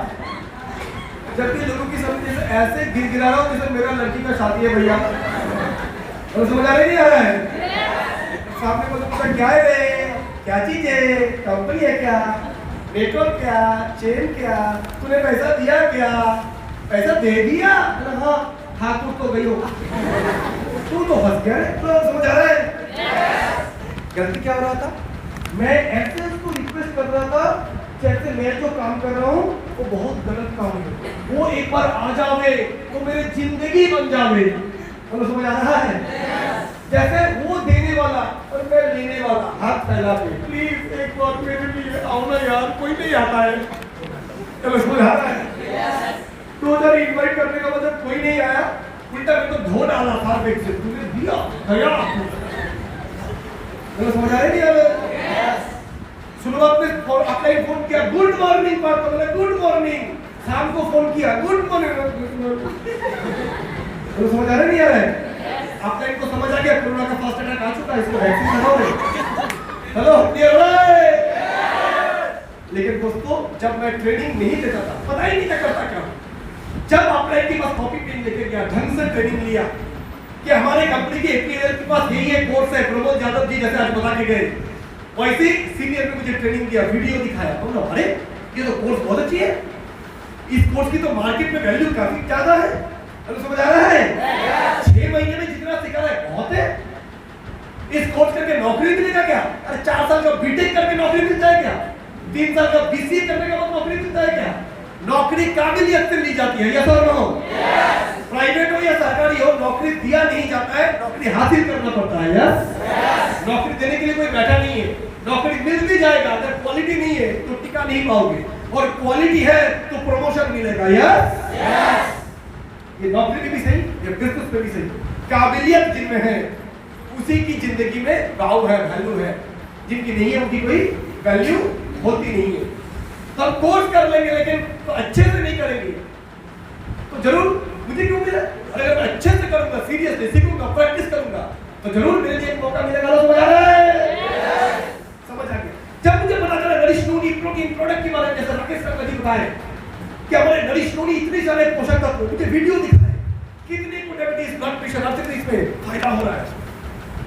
जबकि लोगों की समझ ऐसे गिरा रहा हूँ जैसे मेरा लड़की का शादी है भैया, और समझ आ नहीं आ रहा है। सामने को पूछा क्या है रे, क्या चीज है, कंपनी है क्या, नेटवर्क क्या, चेन क्या, तूने पैसा दिया क्या, पैसा दे दिया? हाँ ठाकुर तो गई होगा, तू तो फंस गया है। तो समझ आ रहा है गलती क्या हो रहा था? मैं ऐसे उसको रिक्वेस्ट कर रहा था जैसे मैं जो काम कर रहा हूँ वो बहुत गलत काम है, वो एक बार आ जावे तो मेरी जिंदगी बन जावे। तो समझ आ रहा है? जैसे वो देने वाला और मैं लेने वाला, हाथ फैला के प्लीज एक बार मेरे लिए आओ ना यार, कोई नहीं आता है। चलो समझ आ रहा है? तो उधर इनवाइट करने का मतलब कोई नहीं आया, उल्टा मैं तो धो डाला था बैग से, तूने दिया गया। चलो समझ आ रही है? शुरुआत में अपने फोन किया गुड मॉर्निंग, बात तो बोला गुड मॉर्निंग, शाम को फोन किया गुड मॉर्निंग। तो समझ आ रहा है? आपका इनको समझ आ गया कोरोना का फर्स्ट अटैक आ चुका है, इसको वैक्सीन लगाओगे। हेलो क्लियर भाई? लेकिन दोस्तों जब मैं ट्रेनिंग नहीं देता था, पता ही नहीं था करता क्या, जब आपने के पास कॉपी पेन लेके गया, ढंग से ट्रेनिंग लिया कि हमारे कंपनी के एपीएल के पास यही एक कोर्स है, प्रमोद यादव जी जैसे आज बता के गए, वैसे सीनियर ने मुझे ट्रेनिंग दिया, वीडियो दिखाया, बोला अरे ये तो कोर्स बहुत अच्छी है, इस कोर्स की तो मार्केट में वैल्यू काफी ज्यादा है। तो समझ आ रहा है? 6 महीने में जितना सिखा रहा है बहुत है। इस कोर्स करके नौकरी मिलेगा क्या? अरे 4 साल का बीटेक करके नौकरी मिल जाए क्या? 3 साल का बीसीए करने के बाद नौकरी मिलता है क्या? नौकरी काबिलियत से ली जाती है, यस और नो? प्राइवेट हो या सरकारी हो, नौकरी दिया नहीं जाता है, नौकरी हासिल करना पड़ता है, यस? नौकरी देने के लिए कोई बैठा नहीं है, नौकरी मिल भी जाएगा, अगर क्वालिटी नहीं है तो टिका नहीं पाओगे, और क्वालिटी है तो प्रमोशन मिलेगा, यस? ये नौकरी में भी सही, ये बिजनेस में भी सही। काबिलियत जिनमें है उसी की जिंदगी में भाव है, वैल्यू है, जिनकी नहीं है उनकी कोई वैल्यू होती नहीं है। तो हम कोर्स कर लेंगे लेकिन तो अच्छे से नहीं करेंगे तो जरूर मुझे क्यों मिला? अगर मैं अच्छे से करूंगा, सीरियसली सीखूंगा, प्रैक्टिस करूंगा तो जरूर मेरे लिए एक मौका मिलेगा। समझ आ रहा है? समझ आ गया। जब मुझे पता चला नरिश नूनी प्रोटीन प्रोडक्ट के बारे में, जैसे राकेश सर जी बताए कि हमारे नरिश नूनी इतने सारे पोषक तत्व, मुझे वीडियो दिखाए कितने को डायबिटीज, ब्लड प्रेशर, हर चीज इसमें फायदा हो रहा है।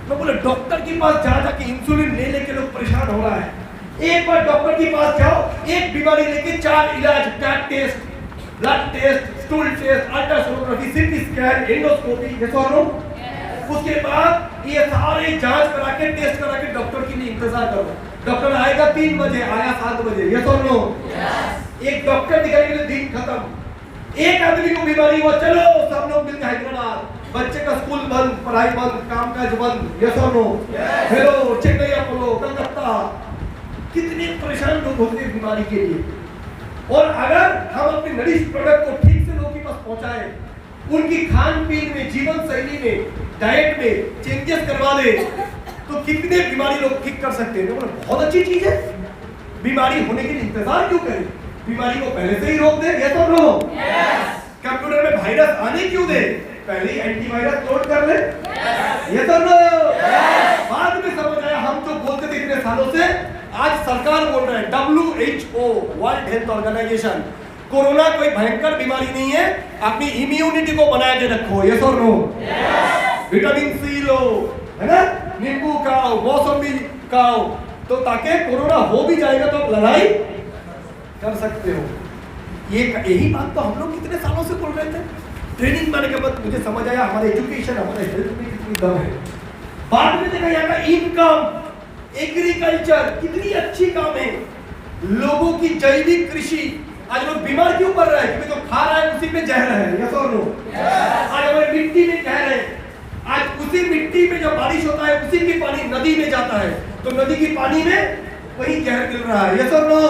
मैं बोले डॉक्टर के पास जा जाके इंसुलिन ले लेके लोग परेशान हो रहा है। एक बार डॉक्टर के पास जाओ, एक बीमारी लेके 4 इलाज, टैग test, blood test, stool test, ultrasonography, CT scan, endoscopy, ये सब लो। उसके बाद ये सारे जांच करा के, टेस्ट करा के डॉक्टर के लिए इंतजार करो। डॉक्टर आएगा 3 बजे, आया 7 बजे, ये सब लो। एक डॉक्टर दिखाने के लिए दिन खत्म। एक आदमी को बीमारी हुआ, चलो सब लोग मिलकर हैदराबाद, बच्चे का स्कूल बंद, पढ़ाई बंद, कामकाज बंद, यस और no? Hello, Chennai Apollo, Calcutta, कितने परेशान लोग होते हैं बीमारी के लिए। और अगर हम अपने नरिश प्रोडक्ट को ठीक से लोगों के पास पहुंचाएं, उनकी खान पीन में, जीवन शैली में, डाइट में चेंजेस करवा दे तो कितने बीमारी लोग ठीक कर सकते हैं। बहुत अच्छी चीज है। बीमारी होने के लिए इंतजार क्यों करें? बीमारी को पहले से ही रोक दे, यस और नो? कंप्यूटर में वायरस आने क्यों दे? पहले ही एंटीवायरस लोड कर ले, यस और नो? बाद में समझ आया हम जो बोलते थे इतने सालों से, आज सरकार बोल रहा है, WHO, World Health Organization, corona कोई भयंकर बीमारी नहीं है, अपनी इम्यूनिटी को बना के रखो, यस और नो? विटामिन सी लो, है ना, नींबू खाओ, मौसमी खाओ, तो ताकि कोरोना हो भी जाएगा तो लड़ाई कर सकते हो। यही बात तो हम लोग कितने सालों से बोल रहे थे। ट्रेनिंग माने के बाद मुझे समझ आया हमारे एजुकेशन, हमारे हेल्थ में कितनी दम है। बाद में देखा यहाँ का इनकम, एग्रीकल्चर कितनी अच्छी काम है, लोगों की जैविक कृषि। आज लोग बीमार क्यों पड़ रहे हैं? क्योंकि जो खा रहा है उसी में जहर है, यस और नो? आज हमारे मिट्टी में जहर है, आज उसी मिट्टी में जो बारिश होता है उसी की पानी नदी में जाता है, तो नदी की पानी में वही जहर मिल रहा है, यस और नो?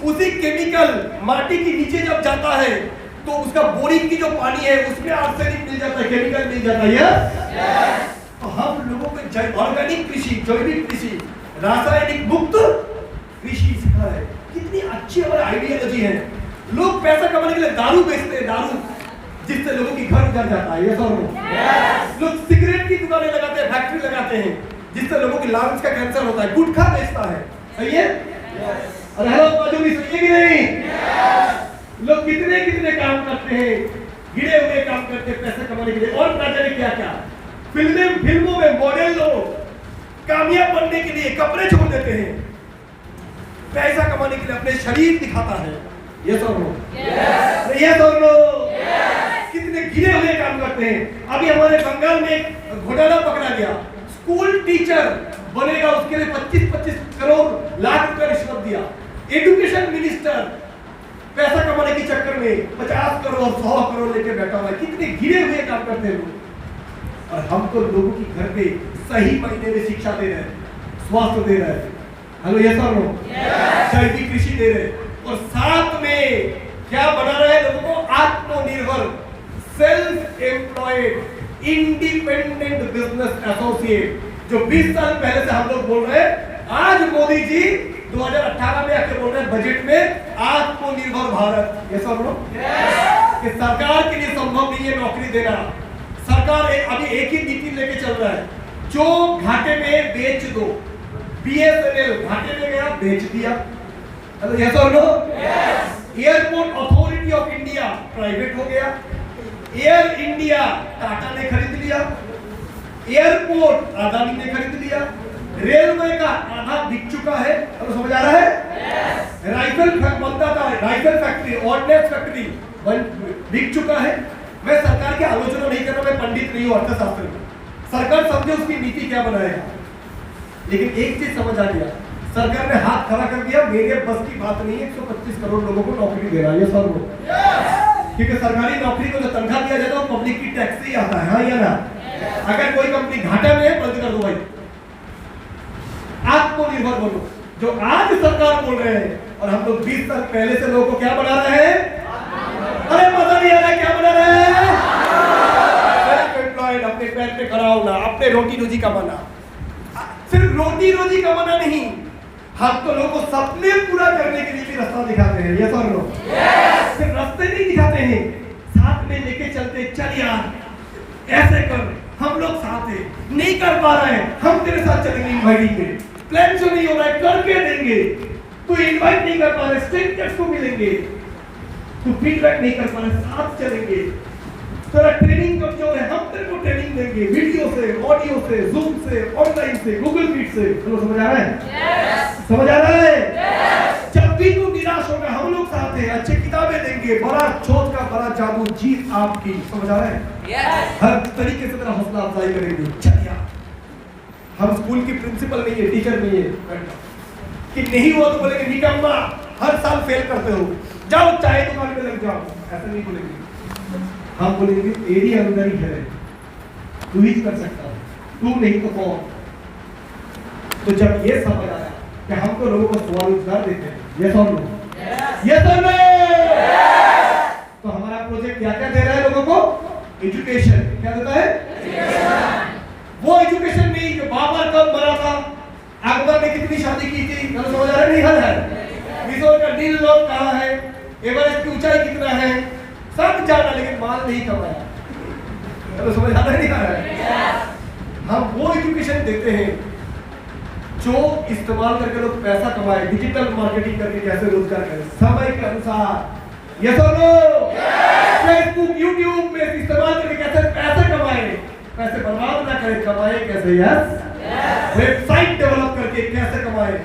उसी केमिकल माटी के नीचे जब जाता है तो उसका बोरिंग की जो पानी है उसमें आर्सेनिक मिल जाता है, केमिकल मिल जाता है, यस? तो हम लोगों को ऑर्गेनिक कृषि, जैविक कृषि, रासायनिक मुक्त कृषि सिखा है। कितनी अच्छी हमारी आइडियोलॉजी है। लोग पैसा कमाने के लिए दारू बेचते हैं, दारू जिससे लोगों की घर उजड़ जाता है, यस और नो? लोग सिगरेट की दुकानें लगाते हैं, फैक्ट्री लगाते हैं जिससे लोगों की लंग्स का कैंसर होता है, गुटखा बेचता है, सही है? अरे हेलो बाजू भी सही है कि नहीं? लोग कितने कितने काम करते हैं, गिरे हुए काम करते हैं पैसा कमाने के लिए, और ना जाने क्या क्या। फिल्मों में मॉडल लोग कामयाब बनने के लिए कपड़े छोड़ देते हैं, पैसा कमाने के लिए अपने शरीर दिखाता है, यस और नो? यस और नो? कितने गिरे हुए काम करते हैं। अभी हमारे बंगाल में एक घोटाला पकड़ा गया, स्कूल टीचर बनेगा उसके लिए 25-25 करोड़ लाख रुपए रिश्वत दिया। एजुकेशन मिनिस्टर पैसा कमाने के चक्कर में 50 करोड़ 100 करोड़ लेके बैठा हुआ है। कितने गिरे हुए काम करते हैं लोग, और हम तो लोगों की घर पे सही महीने में शिक्षा दे रहे हैं, स्वास्थ्य दे रहे हैं, हेलो यस और नो? जैविक कृषि दे रहे हैं, और साथ में क्या बना रहे हैं लोगों को? आत्मनिर्भर, self employed, independent business associate, जो 20 साल पहले से हम लोग बोल रहे हैं। आज मोदी जी 2018 में आके बोल रहे हैं बजट में आत्मनिर्भर भारत, यस और नो? कि सरकार के लिए संभव नहीं है नौकरी देना। सरकार अभी एक ही नीति लेके चल रहा है, जो घाटे में बेच दो। BSNL घाटे में गया, बेच दिया, यस और no? Airport authority of India private हो गया, एयर इंडिया टाटा ने खरीद लिया, एयरपोर्ट अदानी ने खरीद लिया, रेलवे का आधा बिक चुका है, अब समझ आ रहा है? राइफल बनता था, राइफल फैक्ट्री, ऑर्डिनेंस फैक्ट्री बिक चुका है। मैं सरकार की आलोचना नहीं कर रहा, मैं पंडित नहीं हूं अर्थशास्त्र में। सरकार समझे उसकी नीति क्या बनाएगा, लेकिन एक चीज समझ आ गया, सरकार ने हाथ खड़ा कर दिया, मेरे बस की बात नहीं है 125 करोड़ लोगों को नौकरी दे रहा है ये सब लोग, क्योंकि सरकारी नौकरी को जो तनख्वाह दिया जाता है वो पब्लिक की टैक्स से ही आता है, हाँ या ना? अगर कोई कंपनी घाटे में है बंद कर दो भाई, आत्मनिर्भर बनो, जो आज सरकार बोल रहे हैं। और हम लोग 20 साल पहले से लोगों को क्या बना रहे हैं? अरे मजा नहीं आ रहा, क्या बना रहे हैं? सेल्फ एम्प्लॉयड, अपने पैर पे खड़ा होना, अपने रोटी रोजी कमाना। सिर्फ रोटी रोजी कमाना नहीं, हम तो लोगों को सपने पूरा करने के लिए भी रास्ता दिखाते हैं, ये सब लोग सिर्फ रास्ते नहीं दिखाते हैं, साथ में लेके चलते, चल यार ऐसे कर, हम लोग साथ हैं, नहीं कर पा रहे हैं हम तेरे साथ चलेंगे, इनवाइटिंग में प्लान जो नहीं हो रहा है करके देंगे, तू इनवाइट नहीं कर पा रहे स्ट्रेंजर्स को मिलेंगे, तू फीडबैक नहीं कर पा रहे साथ चलेंगे, तेरा ट्रेनिंग कमजोर है हम तेरे को ट्रेनिंग देंगे, वीडियो से, ऑडियो से, जूम से, ऑनलाइन से, गूगल मीट से। चलो समझ आ रहा है? समझ आ रहा है? जब भी तू निराश होगा हम लोग साथ हैं, अच्छी किताबें देंगे, बड़ा छोट का बड़ा जादू, जीत आपकी। समझ आ रहा है? हर तरीके से तेरा हौसला अफजाई करेंगे। चल यार, हम स्कूल की प्रिंसिपल नहीं है, टीचर नहीं है कि नहीं हुआ तो बोलेंगे निकम्मा हर साल फेल करते हो, जाओ चाय दुकान में लग जाओ, ऐसा नहीं बोलेंगे। हम बोलेंगे तेरी अंदर ही है, तू ही कर सकता है, तू नहीं तो कौन। तो जब ये समझ आया कि हम तो लोगों को स्वरोजगार देते हैं, ये सब लोग ये सब तो हमारा प्रोजेक्ट क्या क्या दे रहा है लोगों को? एजुकेशन। क्या देता है? वो एजुकेशन नहीं जो बाबर कब मरा था, अकबर ने कितनी शादी की थी, समझ आ रहा नहीं है? मिजोर का नील लोग कहाँ है, एवरेस्ट की ऊंचाई कितना है, सब जाना, लेकिन माल नहीं कमाया। तो समझ आता नहीं आ रहा है? हम वो एजुकेशन देते हैं जो इस्तेमाल करके लोग पैसा कमाए, डिजिटल मार्केटिंग करके कैसे रोजगार करें समय के अनुसार। ये सब लोग फेसबुक यूट्यूब में इस्तेमाल करके कैसे पैसे कमाए, पैसे बर्बाद ना करें, कमाए कैसे? यस। वेबसाइट डेवलप करके कैसे कमाए,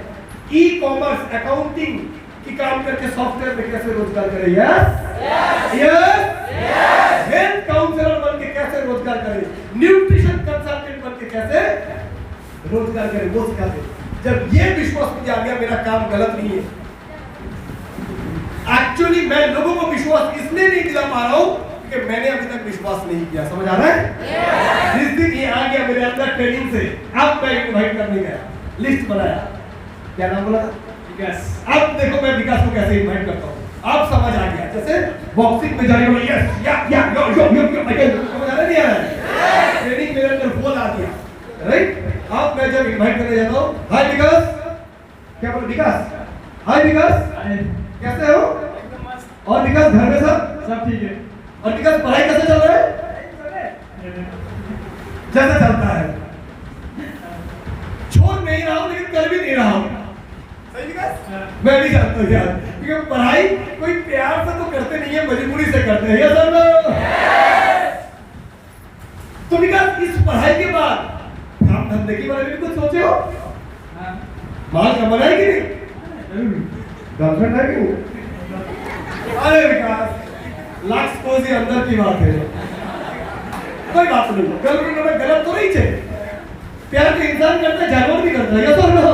ई कॉमर्स अकाउंटिंग की काम करके सॉफ्टवेयर में कैसे रोजगार करें? Yes yes. हेल्थ काउंसलर बन के कैसे रोजगार करें, न्यूट्रिशन कंसल्टेंट बन के कैसे रोजगार करें, वो सिखाते। जब ये विश्वास मुझे आ गया मेरा काम गलत नहीं है, एक्चुअली मैं लोगों को विश्वास इसलिए नहीं दिला पा रहा हूं कि मैंने अभी तक विश्वास नहीं किया। समझ आ रहा है? जिस दिन ये आ गया मेरे अंदर ट्रेनिंग से, अब मैं इनवाइट करने गया, लिस्ट बनाया, क्या नाम बोला? विकास। अब देखो मैं विकास को कैसे इनवाइट करता हूँ, अब समझ आ गया। जैसे बॉक्सिंग में जाने वाला यस या यो यो यो यो, समझ आ रहा नहीं आ रहा है? ट्रेनिंग मेरे अंदर बोल आ गया, राइट? अब मैं जब इनवाइट करने जाता हूँ, हाय विकास, क्या बोल विकास, हाय विकास कैसे हो? और विकास घर में सब ठीक है? और विकास पढ़ाई कैसे चल रहा है? जैसे चलता है, छोड़ नहीं रहा हूं लेकिन कर भी नहीं रहा हूं। सही विकास? मैं भी जानता हूं यार, क्योंकि पढ़ाई कोई प्यार से तो करते नहीं है, मजबूरी से करते हैं। ये सब तो विकास इस पढ़ाई के बाद काम धंधे के बारे में कुछ सोचे हो? माल कमाना है कि नहीं? गर्लफ्रेंड है कि नहीं? अरे विकास लाख कोई अंदर की बात है, कोई बात नहीं, गर्लफ्रेंड में गलत तो नहीं है, प्यार तो इंसान करता है, जानवर भी करता है। ये तो ना तो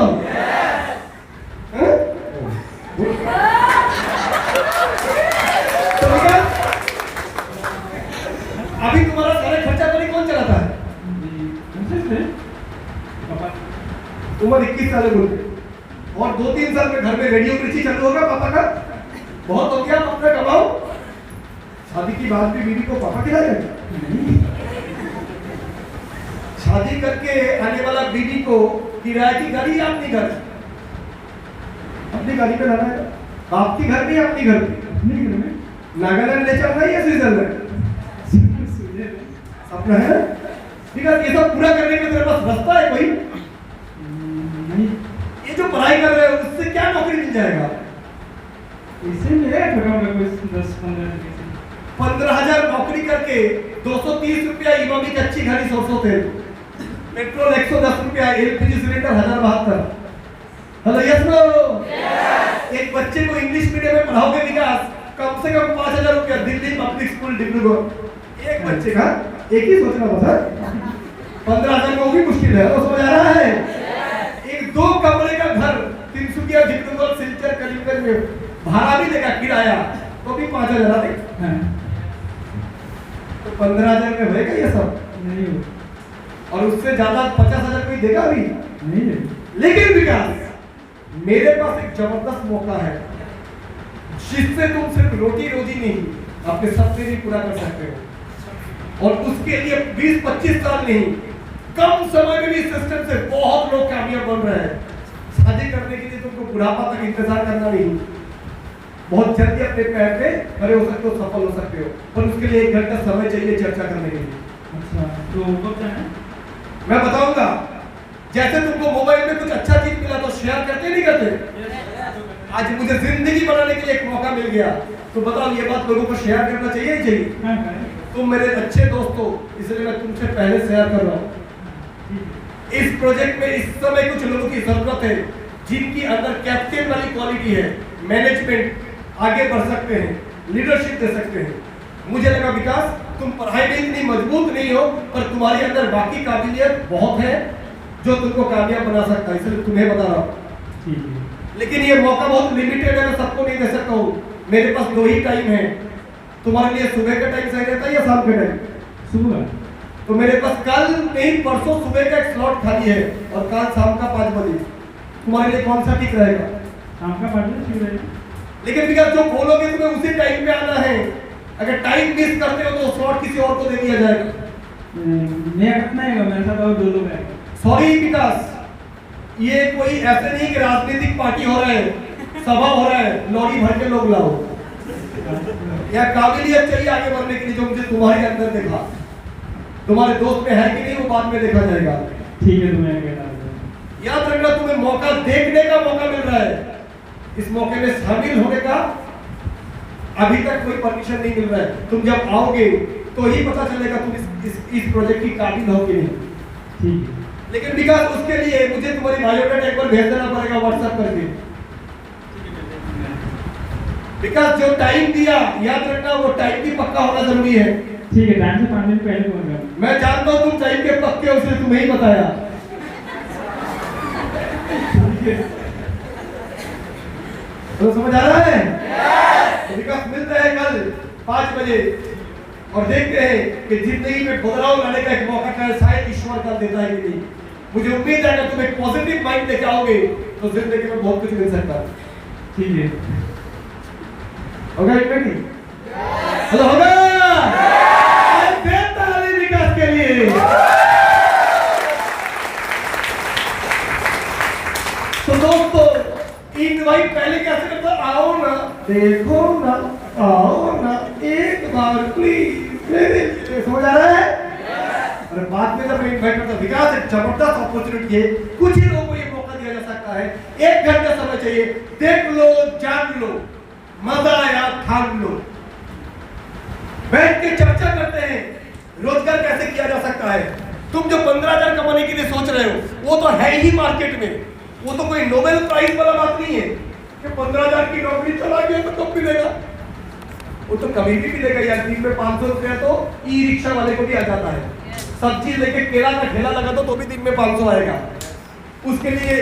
अभी तुम्हारा सारा खर्चा पानी कौन चलाता है? उम्र 21 साल है और 2-3 साल में घर में रेडियो कृषि चालू होगा पापा का, बहुत हो गया, अपना कमाओ। शादी की बात भी बीवी को पापा खिलाएगा? शादी करके आने वाला बीवी को किराए की गाड़ी या अपनी घर, अपनी गाड़ी पे लाना है, आपकी घर भी अपनी घर में, नागालैंड ले चल रहा है या स्विट्जरलैंड? अपना है? ठीक है, ये सब पूरा करने के तेरे पास रास्ता है कोई? ये जो पढ़ाई कर रहे हो उससे क्या नौकरी मिल जाएगा? इससे मिलेगा छोटा कोई 15,000 नौकरी करके 230 रुपया इमामी की अच्छी गाड़ी 100 तेल, पेट्रोल 110 रुपया, LPG cylinder 1072। Hello yes no? एक बच्चे को इंग्लिश मीडियम में पढ़ाओगे विकास, कम से कम 5,000 रुपया, दिल्ली पब्लिक स्कूल डिब्रूगढ़, एक बच्चे का एक ही सोचना होता है। 15,000 में वो भी मुश्किल है, तो समझ आ रहा है? एक 2 कमरे का घर तिनसुकिया डिब्रूगढ़ सिलचर करीमगंज में भाड़ा भी देगा किराया तो भी 5,000 दे हाँ तो 15,000 में होएगा ये सब नहीं हो और उससे ज्यादा 50,000 कोई देगा भी नहीं दे लेकिन विकास मेरे पास एक जबरदस्त मौका है जिससे तुम सिर्फ रोटी रोजी नहीं अपने सपने भी पूरा कर सकते हो और उसके लिए 20-25 साल नहीं कम समय में भी सिस्टम से बहुत लोग कामयाब बन रहे हैं शादी करने के लिए तुमको बुढ़ापा तक इंतजार करना नहीं बहुत जल्दी अपने पैर पे खड़े हो सकते हो सफल हो सकते हो पर उसके लिए 1 घंटा समय चाहिए चर्चा करने के लिए अच्छा तो कब जाना है मैं बताऊंगा जैसे तुमको मोबाइल में कुछ अच्छा चीज मिला तो शेयर करते नहीं करते आज मुझे जिंदगी बनाने के लिए एक मौका मिल गया तो बताओ ये बात लोगों को शेयर करना चाहिए ही चाहिए हाँ करें तुम मेरे अच्छे दोस्त हो इसलिए मैं तुमसे पहले शेयर कर रहा हूँ इस प्रोजेक्ट में इस समय कुछ लोगों की जरूरत है जिनकी अंदर कैप्टन वाली क्वालिटी है मैनेजमेंट आगे बढ़ सकते हैं लीडरशिप दे सकते हैं मुझे लगा विकास तुम पढ़ाई में इतनी मजबूत नहीं हो पर तुम्हारे अंदर बाकी काबिलियत बहुत है जो तुमको कामयाब बना सकता है इसलिए तुम्हें बता रहा हूँ ठीक है लेकिन ये मौका बहुत लिमिटेड है मैं सबको नहीं दे सकता हूँ मेरे पास 2 ही टाइम है तुम्हारे लिए सुबह का टाइम सही रहता है या शाम का टाइम सुबह तो मेरे पास कल नहीं परसों सुबह का एक स्लॉट खाली है और कल शाम का 5 बजे तुम्हारे लिए कौन सा ठीक रहेगा शाम का 5 बजे ठीक रहेगा लेकिन विकास जो बोलोगे तुम्हें उसी टाइम पे आना है अगर टाइम मिस करते हो तो स्लॉट किसी और को दे दिया जाएगा मैं कितना है मेरे साथ और 2 लोग आएंगे सॉरी विकास ये कोई ऐसे नहीं कि राजनीतिक पार्टी हो रहा है सभा हो रहा है लॉरी भर के लोग लाओ या काबिलियत चाहिए आगे बढ़ने के लिए जो मुझे तुम्हारे अंदर देखा तुम्हारे दोस्त में है कि नहीं वो बाद में देखा जाएगा ठीक है तुम्हें क्या डाल दो याद रखना तुम्हें मौका देखने का मौका मिल रहा है इस मौके में शामिल होने का अभी तक कोई परमिशन नहीं मिल रहा है तुम जब आओगे तो ही पता चलेगा तुम इस प्रोजेक्ट की काबिल हो कि नहीं ठीक है लेकिन विकास उसके लिए मुझे तुम्हारी बायोडाटा एक बार भेज देना पड़ेगा व्हाट्सएप करके विकास जो टाइम दिया याद रखना वो टाइम भी पक्का होना जरूरी है ठीक है टाइम से 5 दिन पहले फोन कर मैं जानता हूँ तुम टाइम के पक्के हो इसलिए तुम्हें ही बताया तो समझ आ रहा है तो विकास मिलते हैं कल 5 बजे और देखते हैं कि जिंदगी में बदलाव लाने का एक मौका का शायद ईश्वर का देता है कि नहीं मुझे उम्मीद है कि तुम एक पॉजिटिव माइंड लेके आओगे तो जिंदगी में बहुत कुछ मिल सकता है ठीक है होगा एक मिनट हेलो होगा ताली विकास के लिए तो दोस्तों इनवाइट पहले कैसे करता आओ ना देखो ना आओ ना एक बार प्लीज मेरे समझ आ रहा है अरे बाद में जब इनवाइट करता विकास एक जबरदस्त अपॉर्चुनिटी है कुछ ही लोगों को ये मौका दिया जा सकता है 1 घंटा समय चाहिए देख लो जान लो मजा आया ठान लो बैठ के चर्चा करते हैं रोजगार कैसे किया जा सकता है तुम जो 15,000 कमाने के लिए सोच रहे हो वो तो है ही मार्केट में वो तो कोई नोबेल प्राइज वाला बात नहीं है कि 15,000 की नौकरी चला गया तो कब मिलेगा वो तो कभी भी मिलेगा यार दिन में 500 रुपया तो ई रिक्शा वाले को भी आ जाता है सब्जी लेके केला का ठेला लगा दो तो भी दिन में 500 आएगा उसके लिए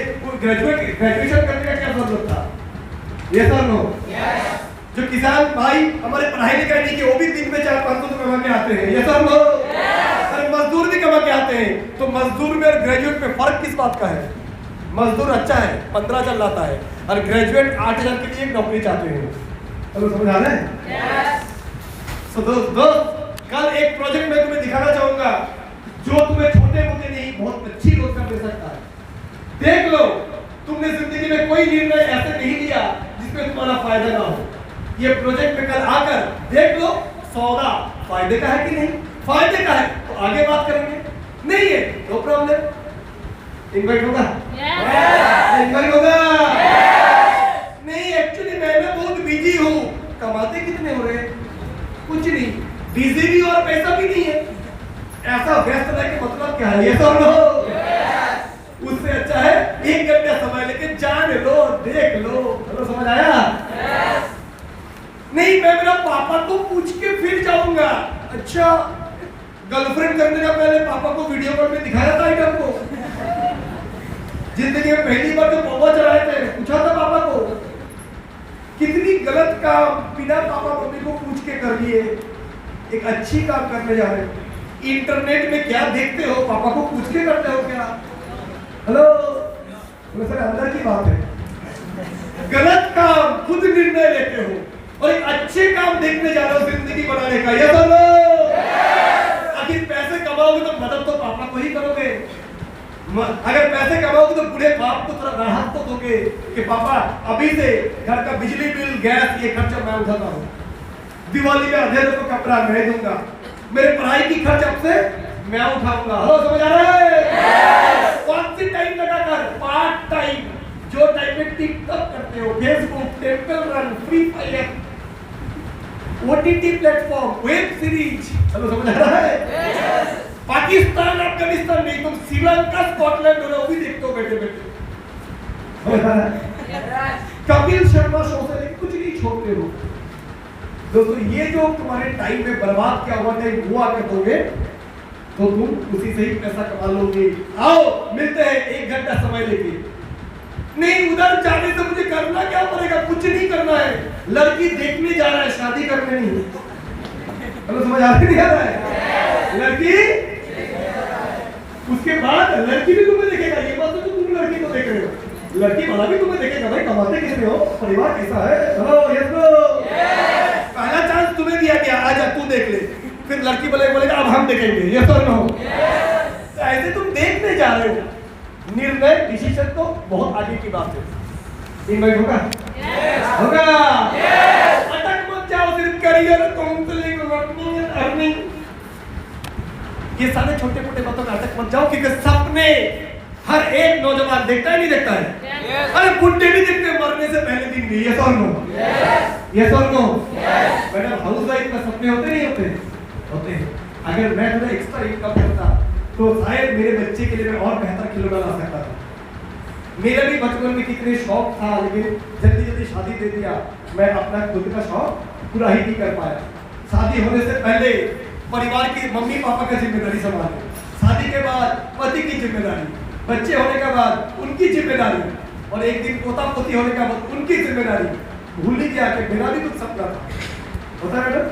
ग्रेजुएशन करने का क्या जरूरत था ये सर नो जो किसान भाई हमारे पढ़ाई लिखाई नहीं किए वो भी दिन में 400-500 कमा के आते हैं ये सर नो अरे मजदूर भी कमा के आते हैं तो मजदूर में और ग्रेजुएट में फर्क किस बात का है मजदूर अच्छा है 15,000 लाता है और ग्रेजुएट 8,000 के लिए नौकरी चाहते हैं चलो समझ आ रहा है सो दोस्त कल एक प्रोजेक्ट मैं तुम्हें दिखाना चाहूंगा जो तुम्हें छोटे मोटे नहीं बहुत अच्छी रोजगार दे सकता है देख लो तुमने जिंदगी में कोई निर्णय ऐसे नहीं लिया जिसमें तुम्हारा फायदा ना हो ये प्रोजेक्ट में कल आकर देख लो सौदा फायदे का है कि नहीं फायदे का है तो आगे बात करेंगे नहीं है नो प्रॉब्लम इनवाइट होगा इनवाइट होगा नहीं एक्चुअली मैं बहुत बिजी हूँ कमाते कितने हो रहे कुछ नहीं बिजी भी और पैसा भी नहीं है ऐसा व्यस्त रहने का मतलब क्या है ये तो लो उससे अच्छा है 1 घंटा समय लेके जान लो देख लो चलो समझ आया नहीं मैं मेरा पापा को पूछ के फिर जाऊंगा अच्छा गर्लफ्रेंड करने का पहले पापा को वीडियो कॉल में दिखाया था आइटम को जिंदगी में पहली बार जो पापा चलाए थे पूछा गलत काम बिना पापा मम्मी को पूछ के कर लिए, एक अच्छी काम करने जा रहे हो। इंटरनेट में क्या देखते हो पापा को पूछ के करते हो क्या? हेलो, सर अंदर की बात है। गलत काम खुद निर्णय लेते हो और एक अच्छे काम देखने जा रहे हो जिंदगी बनाने का। ये बोलो, आखिर पैसे कमाओगे तो मदद तो पापा को ही करोगे। अगर पैसे कमाओगे तो बूढ़े बाप को थोड़ा राहत तो दोगे कि पापा अभी से घर का बिजली बिल, गैस, ये खर्चा मैं उठाता हूँ, दिवाली में अंधेरे को कपड़ा मैं दूंगा, मेरे पढ़ाई की खर्च अब से मैं उठाऊंगा। हेलो, समझ आ रहा है? कौन सी टाइम लगाकर? पार्ट टाइम, जो टाइम में टिकटॉक करते हो, Facebook, temple run, free fire, OTT platform, web series. Hello, समझ आ रहा है? पाकिस्तान, अफगानिस्तान नहीं, तुम श्रीलंका, स्कॉटलैंड हो, भी देखते हो बैठे बैठे। कपिल शर्मा शो से लेकर कुछ नहीं छोड़ते हो दोस्तों। ये जो तुम्हारे टाइम में बर्बाद क्या हुआ टाइम वो अगर दोगे तो तुम उसी से ही पैसा कमा लोगे। आओ मिलते हैं 1 घंटा समय लेके। नहीं, उधर जाने से मुझे करना क्या पड़ेगा? कुछ नहीं करना है, लड़की देखने जा रहा है, शादी करने नहीं। हेलो, समझ आ रहा है? लड़की, उसके बाद लड़की भी तुम्हें देखेगा। ये बात तो तुम लड़की को देख रहे हो, लड़की वाला भी तुम्हें देखेगा। भाई कमाते किसने हो, परिवार कैसा है? Hello, yes no. पहला चांस तुम्हें दिया गया, आजा तू देख ले। फिर लड़की वाले बोलेगा अब हम देखेंगे। यस और नो? तो ऐसे तुम देखने जा रहे हो। निर्णय, डिसीजन तो बहुत आगे की बात है। इनवाइट होगा? होगा। अटक मत जाओ सिर्फ करियर, काउंसलिंग, अर्निंग, ये सारे छोटे मोटे बातों में अटक मत जाओ, क्योंकि सपने हर एक नौजवान देखता है, नहीं देखता है? अरे बुढ़े भी देखते हैं मरने से पहले दिन भी। यस और नो? यस और नो? मैडम, हाउस वाइफ का सपने होते नहीं होते? होते हैं। अगर मैं थोड़ा एक्स्ट्रा इनकम करता तो शायद मेरे बच्चे के लिए मैं और बेहतर खिलौना ला सकता था। मेरा भी बचपन में कितने शौक था, लेकिन जल्दी जल्दी शादी दे दिया, मैं अपना खुद का शौक पूरा ही नहीं कर पाया। शादी होने से पहले परिवार की मम्मी पापा का जिम्मेदारी संभाली, शादी के बाद पति की जिम्मेदारी, बच्चे होने के बाद उनकी जिम्मेदारी, और एक दिन पोता पोती होने के बाद उनकी जिम्मेदारी। भूल ही गया कि मेरा भी कुछ सपना था। होता है मैडम?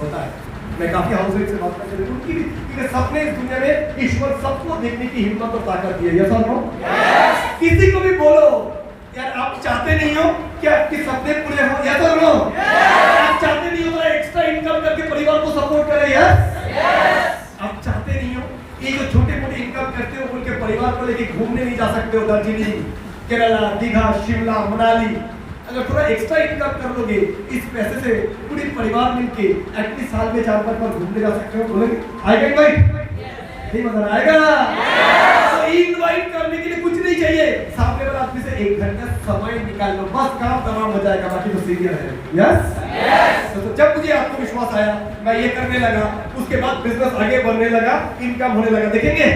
होता है। मैं काफी हाउस वाइफ से बात करते हैं, उनकी भी सपने इस दुनिया में ईश्वर सबको देखने की हिम्मत और ताकत दी है। यस और नो? किसी को भी बोलो यार आप चाहते नहीं हो कि आपके सपने पूरे हो? यस और नो? आप चाहते नहीं हो तो एक्स्ट्रा इनकम करके परिवार को सपोर्ट करें? यस? आप चाहते नहीं हो ये जो छोटे मोटे इनकम करते हो उनके परिवार को लेके घूमने नहीं जा सकते हो, दार्जिलिंग, केरला, दीघा, शिमला, मनाली, अगर थोड़ा एक्स्ट्रा इनकम कर लोगे इस पैसे से पूरी परिवार मिलके एटलीस्ट साल में 4-5 बार घूमने जा सकते हो। बोलेंगे आएगा इनवाइट? नहीं मजा आएगा? तो इनवाइट करने के लिए कुछ नहीं चाहिए, सामने वाला आदमी से 1 घंटा समय निकाल लो, बस काम तमाम हो जाएगा, बाकी तो सीरियल है। यस? तो जब मुझे आत्मविश्वास आया, मैं ये करने लगा, उसके बाद बिजनेस आगे बढ़ने लगा, इनकम होने लगा। देखेंगे?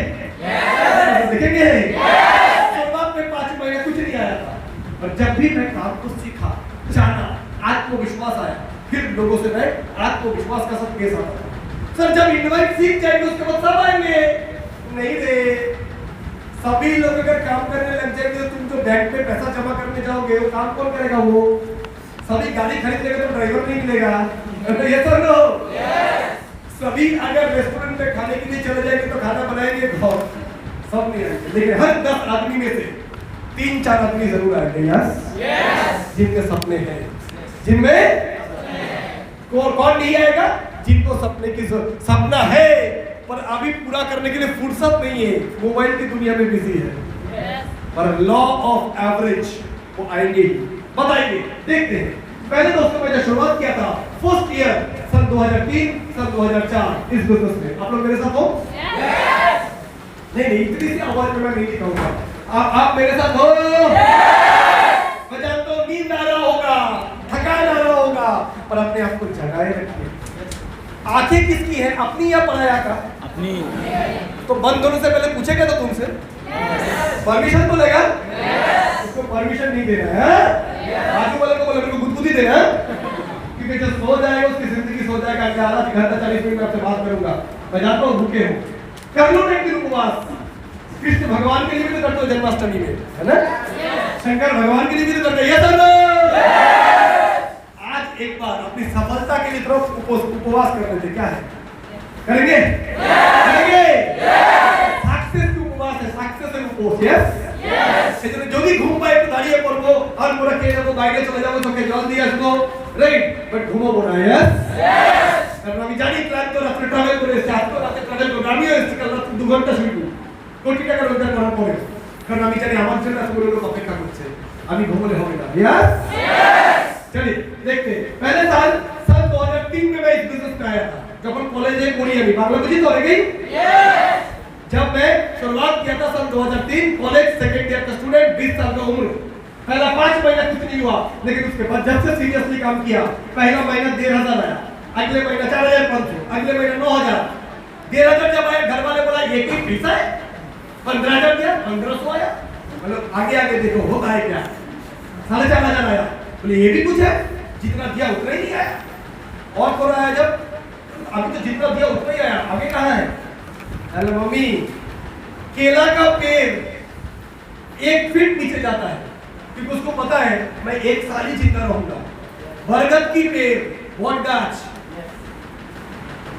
देखेंगे? शुरुआत में 5 महीने कुछ नहीं आया था, और जब भी मैं काम को सीखा, जाना, आत्मविश्वास आया, फिर लोगों से मैं आत्मविश्वास का सब केस आता था। सर जब इनवाइट सीख जाएंगे उसके बाद सब आएंगे? नहीं रे, सभी लोग अगर काम करने लग जाएंगे तो तुम जो बैंक में पैसा जमा करने जाओगे वो काम कौन करेगा? वो सभी गाड़ी खरीद लेंगे तो ड्राइवर नहीं मिलेगा। ये तो नो? सभी अगर रेस्टोरेंट में खाने के लिए चले जाएंगे तो खाना बनाएंगे बहुत, सब नहीं आएंगे, लेकिन हर 10 आदमी में से 3-4 आदमी जरूर आएंगे। यस? जिनके सपने हैं, जिनमें कौन नहीं आएगा? जिनको सपने की सपना है पर अभी पूरा करने के लिए फुर्सत नहीं है, मोबाइल की दुनिया में बिजी है, पर लॉ ऑफ एवरेज वो आएंगे, बताएंगे, देखते हैं। पहले दोस्तों मैं जब शुरुआत किया था फर्स्ट ईयर सन 2003 सन 2004 इस बिजनेस में, आप लोग मेरे साथ हो? नहीं, इतनी सी आवाज में मैं नहीं दिखाऊंगा, आप मेरे साथ हो? मैं जानता हूं नींद आ रहा होगा, थकान आ रहा होगा, पर अपने आप को जगाए रखिए। आंखें किसकी है, अपनी या पराया का? अपनी। तो बंद होने से पहले पूछेगा तो तुमसे परमिशन तो लेगा? उसको परमिशन नहीं देना है, आजू वाले को बोले मेरे को गुदगुदी देना है, क्योंकि जो सो जाएगा उसकी जिंदगी सो जाएगा। 11 घंटा 40 मिनट में आपसे बात करूंगा, मैं जानता हूँ भूखे हो, कर लो एक दिन उपवास। कृष्ण भगवान के लिए भी तो करते हो जन्माष्टमी में, है ना? शंकर भगवान के लिए भी तो करते हैं। एक बार अपनी सफलता के लिए तरफ उपवास कर लेते, क्या है? करेंगे? करेंगे? सक्सेस की उपवास है, सक्सेस এর উপবাস, यस? সেজন্য যদি ঘুম পায় একটু দাঁড়িয়ে পড়বো আর মোরা খেয়ে যাবো, বাইরে চলে যাবো, চোখে জল দিয়ে আসবো, রাইট? বাট ঘুমাবো না, यस? কারণ আমি জানি ক্লান্ত রাত্রে ট্রাভেল করে এসেছি, আজকে রাতে ট্রাভেল করবো, আমিও এসেছি কাল রাতে 2 ঘন্টা শুইবো কোটি টাকা রোজগার করার পরে, কারণ আমি জানি আমার জন্য এতগুলো লোক অপেক্ষা করছে, আমি ঘুমোলে হবে না, यस? चलिए देखते हैं। पहले साल सन 2003 में मैं इस बिजनेस में आया था, जब हम कॉलेज में पढ़ी अभी बांग्ला बुझी तो रह गई, जब मैं शुरुआत किया था सन 2003 कॉलेज सेकंड ईयर का स्टूडेंट, 20 साल का उम्र, पहला 5 महीना कुछ नहीं हुआ, लेकिन उसके बाद जब से सीरियसली काम किया, पहला महीना 1,500 आया, अगले महीना 4,500, अगले महीना 9,000, 1,500 जब आया घर वाले बोला ये कोई पैसा है, 15,000 दिया, 1,500 आया, मतलब आगे आगे देखो होता है क्या, 4,500 आया, बोले ये भी कुछ है, जितना दिया उतना ही नहीं आया, और थोड़ा आया जब, अभी तो जितना दिया उतना ही आया, आगे कहाँ है? हेलो मम्मी, केला का पेड़ 1 फीट नीचे जाता है क्योंकि उसको पता है मैं 1 साल ही जिंदा रहूंगा। बरगद की पेड़ वॉट गाछ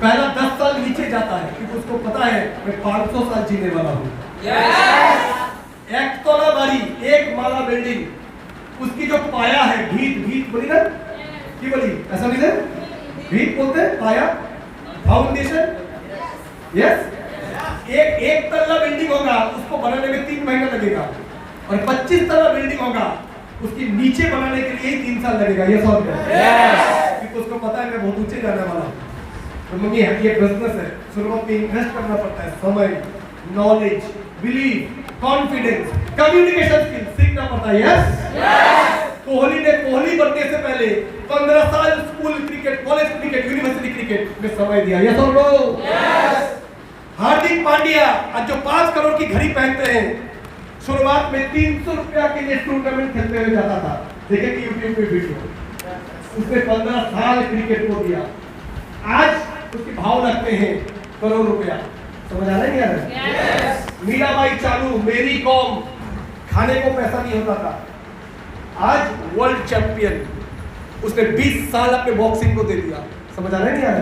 पहला 10 साल नीचे जाता है क्योंकि उसको पता है मैं 500 साल जीने वाला हूँ। एक तोला बारी, 1 माला बिल्डिंग, उसकी जो पाया है, भीत भीत बोली ना, की बोली ऐसा नहीं है, भीत बोलते हैं पाया, फाउंडेशन, यस? एक तल्ला बिल्डिंग होगा उसको बनाने में 3 महीना लगेगा, और 25 तल्ला बिल्डिंग होगा उसकी नीचे बनाने के लिए 3 साल लगेगा, ये सॉल्व कर, क्योंकि उसको पता है मैं बहुत ऊंचे जाने वाला हूँ। तो मम्मी ये बिजनेस है, शुरुआत में इन्वेस्ट करना पड़ता है, समय, knowledge, believe, confidence, communication skill सीखना पड़ता है, यस? कोहली ने कोहली बनने से पहले 15 साल school cricket, college cricket, university cricket में समय दिया, यस और नो? हार्दिक पांड्या आज जो 5 करोड़ की घड़ी पहनते हैं, शुरुआत में 300 रुपया के लिए टूर्नामेंट खेलते हुए जाता था, देखेंगे यूट्यूब पे वीडियो, उसने 15 साल क्रिकेट को दिया, आज उसके भाव लगते हैं करोड़ रुपया, समझ आ रहा है यार? मीराबाई चानू, मेरी कॉम, खाने को पैसा नहीं होता था, आज वर्ल्ड चैंपियन, उसने 20 साल अपने बॉक्सिंग को दे दिया, समझ आ रहा है यार?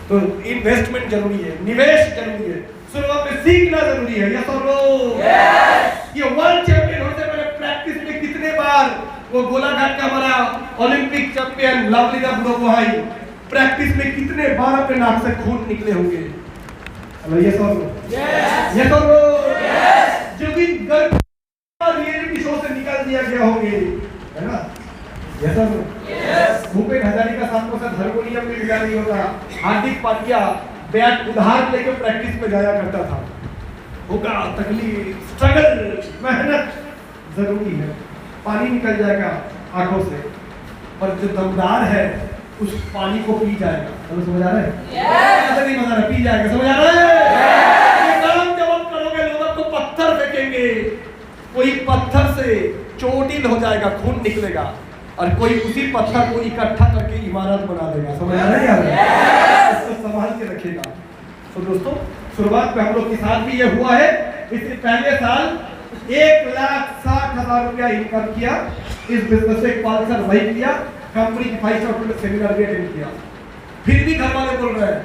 तो इन्वेस्टमेंट जरूरी है, निवेश जरूरी है, शुरुआत में सीखना जरूरी है, यस और नो? ये वर्ल्ड चैंपियन होने से पहले प्रैक्टिस में कितने बार वो गोलाघाट का हमारा ओलंपिक चैंपियन लवलीना बुढ़ोहाई प्रैक्टिस में कितने बार अपने नाक से खून निकले होंगे, हेलो यस और नो? यस और नो? जो भी रियलिटी शो से निकाल दिया गया होंगे, है ना? यस और नो? भूपेन हजारिका साहब को सर हारमोनियम में मिला नहीं होता, हार्दिक पांड्या बैट उधार लेकर प्रैक्टिस में जाया करता था, होगा तकलीफ, स्ट्रगल, मेहनत जरूरी है, पानी निकल जाएगा आंखों से, पर जो दमदार है उस पानी को पी जाएगा, समझ आ रहा है? ऐसा नहीं मजा रहा, पी जाएगा, समझ आ रहा है? ये काम जब आप करोगे लोग आपको पत्थर फेंकेंगे, कोई पत्थर से चोटिल हो जाएगा, खून निकलेगा, और कोई उसी पत्थर को इकट्ठा करके इमारत बना देगा, समझ आ रहा है यार? इसको संभाल के रखेगा। तो दोस्तों शुरुआत में हम लोग के साथ भी ये हुआ है, इससे पहले साल 1,60,000 रुपया इनकम किया, इस बिजनेस से 5 साल वही किया, कंपनी की 5 स्टार सेमिनार भी अटेंड किया, फिर भी घर वाले बोल रहे हैं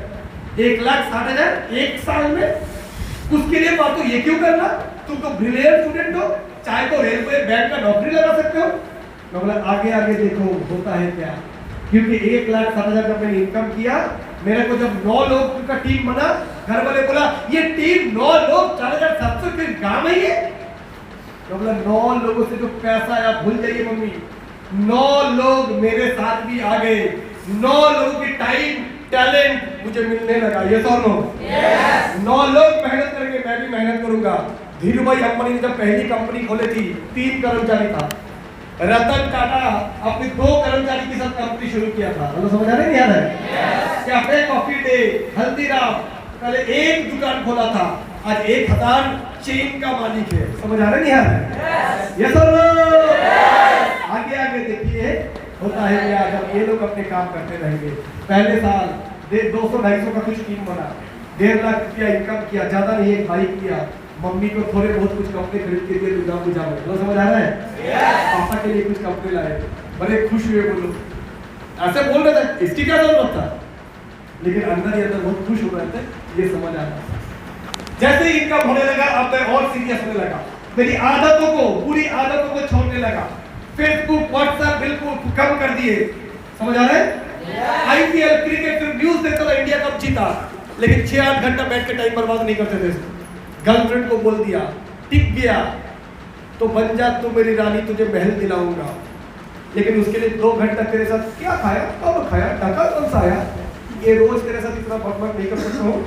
1,60,000 1 साल में, उसके लिए बात तो ये क्यों करना, तुम तो ब्रिलियंट स्टूडेंट हो, चाहे तो रेलवे बैंक का नौकरी लगा सकते हो, मतलब आगे आगे देखो होता है क्या, क्योंकि 1,60,000 जब मैंने इनकम किया, मेरे को जब 9 लोग का टीम बना, घर वाले बोला ये टीम 9 लोग 4,700 के काम है ये, मतलब 9 लोगों से जो पैसा आया भूल जाइए मम्मी, 9 लोग मेरे साथ भी आ गए, 9 लोगों की टाइम टैलेंट मुझे मिलने लगा, ये तो 9 लोग मेहनत करेंगे, मैं भी मेहनत करूंगा। धीरूभाई अंबानी ने जब पहली कंपनी खोली थी 3 कर्मचारी था, रतन टाटा अपने 2 कर्मचारी के साथ कंपनी शुरू किया था, मतलब समझ आ रहे हैं यार? कैफे कॉफी डे, हल्दीराम पहले 1 दुकान खोला था, आज 1,000 चेन का मालिक है, समझ आ रहे हैं यार? यस और नो? आगे आगे देखिए होता है क्या, जब ये लोग अपने काम करते रहेंगे, पहले साल 200-250 का कुछ टीम बना, 1.5 लाख रुपया इनकम किया, ज्यादा नहीं, एक बाइक किया, मम्मी को थोड़े बहुत कुछ कपड़े खरीद के दिए, दुर्गा पूजा में, समझ आ रहा है? पापा के लिए कुछ कपड़े लाए, बड़े खुश हुए वो लोग, ऐसे बोल रहे थे, इसकी क्या जरूरत था, लेकिन अंदर ही अंदर बहुत खुश हो रहे थे, ये समझ आया। जैसे ही इनकम होने लगा, अब मैं और सीरियस होने लगा, मेरी आदतों को, बुरी आदतों को छोड़ने लगा। फेसबुक व्हाट्सएप बिल्कुल कम कर दिए, समझ आ रहा है। आईपीएल क्रिकेट न्यूज देखता था, इंडिया कब जीता, लेकिन 6-8 घंटा बैठ के टाइम बर्बाद नहीं करते थे। गर्लफ्रेंड को बोल दिया, टिक गया तो बन जा तू मेरी रानी, तुझे महल दिलाऊंगा, लेकिन उसके लिए 2 घंटा तेरे साथ क्या खाया, कब खाया, ढका कौन सा आया, ये रोज तेरे साथ इतना बकबक नहीं कर सकता हूँ,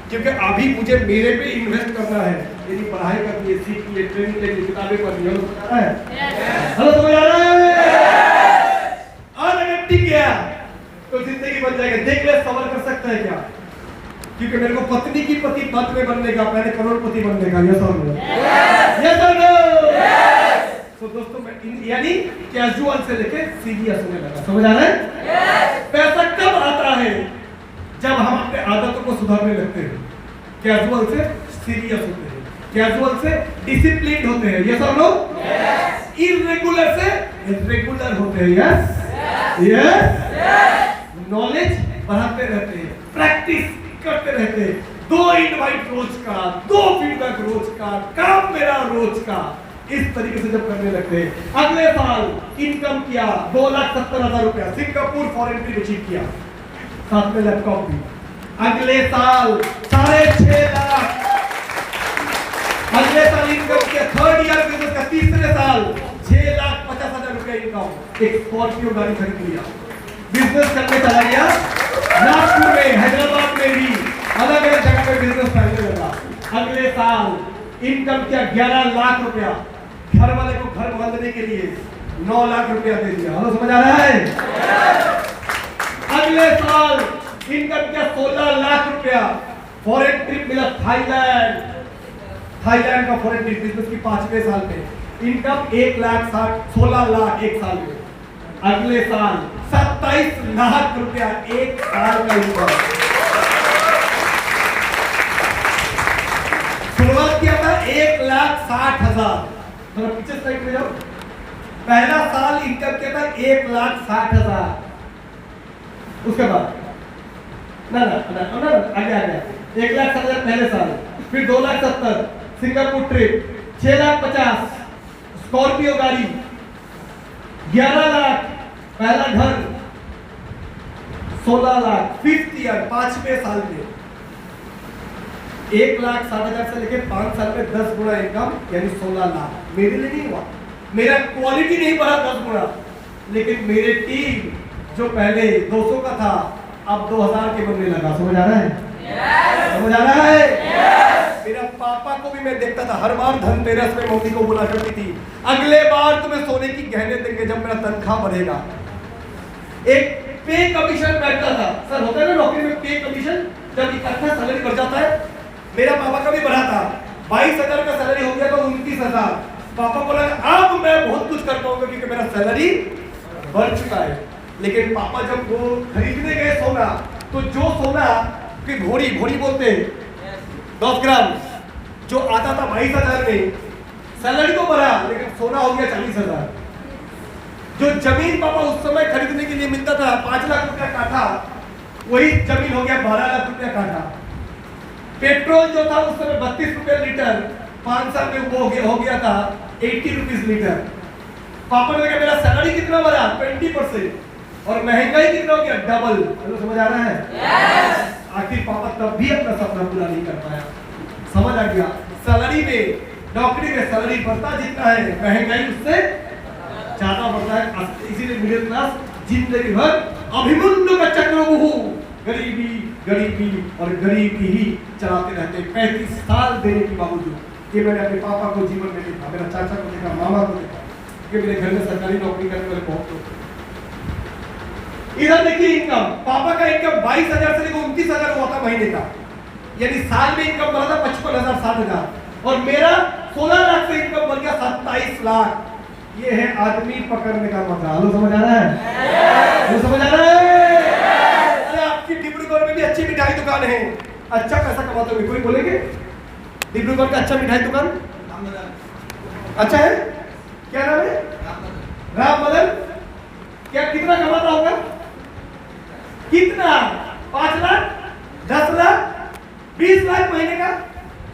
क्योंकि अभी मुझे मेरे पे इन्वेस्ट करना है। यदि पढ़ाई करनी है, सीखनी है, ट्रेनिंग लेनी है, किताबें पढ़नी है, हेलो समझ आ रहा है। और अगर टिक गया तो जिंदगी बन जाएगी। देख ले सवाल कर सकता है क्या, क्योंकि मेरे को पत्नी की पति पद में बनने का, मैंने करोड़पति बनने का। यस और नो, यस और नो। तो दोस्तों मैं यानी कैजुअल से लेके सीरियस होने लगा, समझ आ रहा है। पैसा कब आता है, जब हम अपने आदतों को सुधारने लगते हैं, कैजुअल से सीरियस होते हैं, कैजुअल से डिसिप्लिन्ड होते हैं। यस और नो, इर्रेगुलर से रेगुलर होते हैं। यस यस, नॉलेज बढ़ाते रहते हैं, प्रैक्टिस करते रहते हैं। 2 इनवाइट रोज का, 2 फीडबैक रोज का, काम मेरा रोज का, इस तरीके से जब करने लगते हैं, अगले साल इनकम किया 2,70,000 रुपया, सिंगापुर फॉरेन ट्रिप अचीव किया, साथ में लैपटॉप भी। अगले साल 6.5 लाख, अगले साल इनकम किया, 3rd ईयर बिजनेस का, तीसरे साल 6,50,000 रुपया इनकम, एक स्कॉर्पियो गाड़ी खरीद लिया, बिजनेस करने चला गया, नागपुर में, हैदराबाद में भी अलग अलग जगह पे बिजनेस करने लगा। अगले साल इनकम किया 11 लाख रुपया, घर वाले को घर बांधने के लिए 9 लाख रुपया दे दिया। हेलो समझ आ रहा है। अगले साल इनकम किया 16 लाख रुपया, फॉरेन ट्रिप मिला थाईलैंड, थाईलैंड का फॉरेन ट्रिप, बिजनेस की 5वें साल में इनकम 1,60,16 लाख एक साल में। अगले साल 27 लाख रुपया एक साल का इनकम। शुरुआत किया था 1,60,000, थोड़ा पीछे साइड में जाओ। पहला साल इनकम किया था 1,60,000, उसके बाद ना आगे 1,60,000 पहले साल, फिर 2,70,000 सिंगापुर ट्रिप, 6,50,000 स्कॉर्पियो गाड़ी, 11 लाख पहला घर, 16 लाख 5th ईयर 5वें साल में 1,60,000 से लेके 5 साल में 10 गुना इनकम, यानी 16 लाख। मेरे लिए नहीं हुआ, मेरा क्वालिटी नहीं बढ़ा 10 गुना, लेकिन मेरे टीम जो पहले 200 का था अब 2,000 के बनने लगा। समझ आ रहा है? समझ आ रहा है? मेरा पापा को भी मैं देखता था, हर बार धनतेरस में मम्मी को बोला करती थी, अगले बार तुम्हें सोने की गहने देंगे जब मेरा तनख्वाह बढ़ेगा। एक पे कमीशन बैठता था, सर होता है ना नौकरी में पे कमीशन, जब इकट्ठा सैलरी बढ़ जाता है। मेरा पापा का भी बढ़ा था, 22,000 का सैलरी हो गया तो 29,000। पापा बोला अब मैं बहुत कुछ कर पाऊंगा क्योंकि मेरा सैलरी बढ़ चुका है। लेकिन पापा जब वो खरीदने गए सोना, तो जो सोना की भोरी बोलते हैं 10 ग्राम, जो आता था 22,000 में, सैलरी तो बढ़ा लेकिन सोना हो गया 40,000। जो जमीन पापा उस समय खरीदने के लिए मिलता था 5 लाख रुपया काठा, वही जमीन हो गया 12 लाख रुपया काठा। पेट्रोल जो था उस समय 32 रुपये लीटर, 5 साल में वो हो गया था 80 रुपीज लीटर। पापा ने कहा मेरा सैलरी कितना बढ़ा 20%, और महंगाई कितना हो गया डबल। हेलो समझ आ रहा है? आखिर पापा तब भी अपना सपना पूरा नहीं कर पाया। समझ आ गया? सैलरी में, नौकरी में सैलरी बढ़ता जितना है, महंगाई उससे ज्यादा बढ़ता है। इसीलिए मिडिल क्लास जिंदगी भर अभिमन्यु का चक्रव्यूह, गरीबी गरीबी और गरीबी ही चलाते रहते। 35 साल देने के बावजूद। ये मैंने अपने पापा को जीवन में देखा, मेरा चाचा को देखा, मामा को देखा, कि मेरे घर में सरकारी नौकरी करने वाले बहुत लोग। इधर देखिए इनकम, पापा का इनकम 22,000 से लेकर 29,000 हुआ था महीने का, यानी साल में इनकम बना था 55,000 60,000, और मेरा 16 लाख से इनकम बन गया 27 लाख। ये है आदमी पकड़ने का मजा। हेलो समझ आ रहा है? हेलो समझ आ रहा है? अरे आपकी डिब्रूगढ़ में भी अच्छी मिठाई दुकान है, अच्छा पैसा कमाते होंगे, कोई बोलेंगे डिब्रूगढ़ का अच्छा मिठाई दुकान अच्छा है? क्या नाम है? राम मदन। क्या कितना कमाता होगा? कितना? 5 लाख, 10 लाख, 20 लाख महीने का,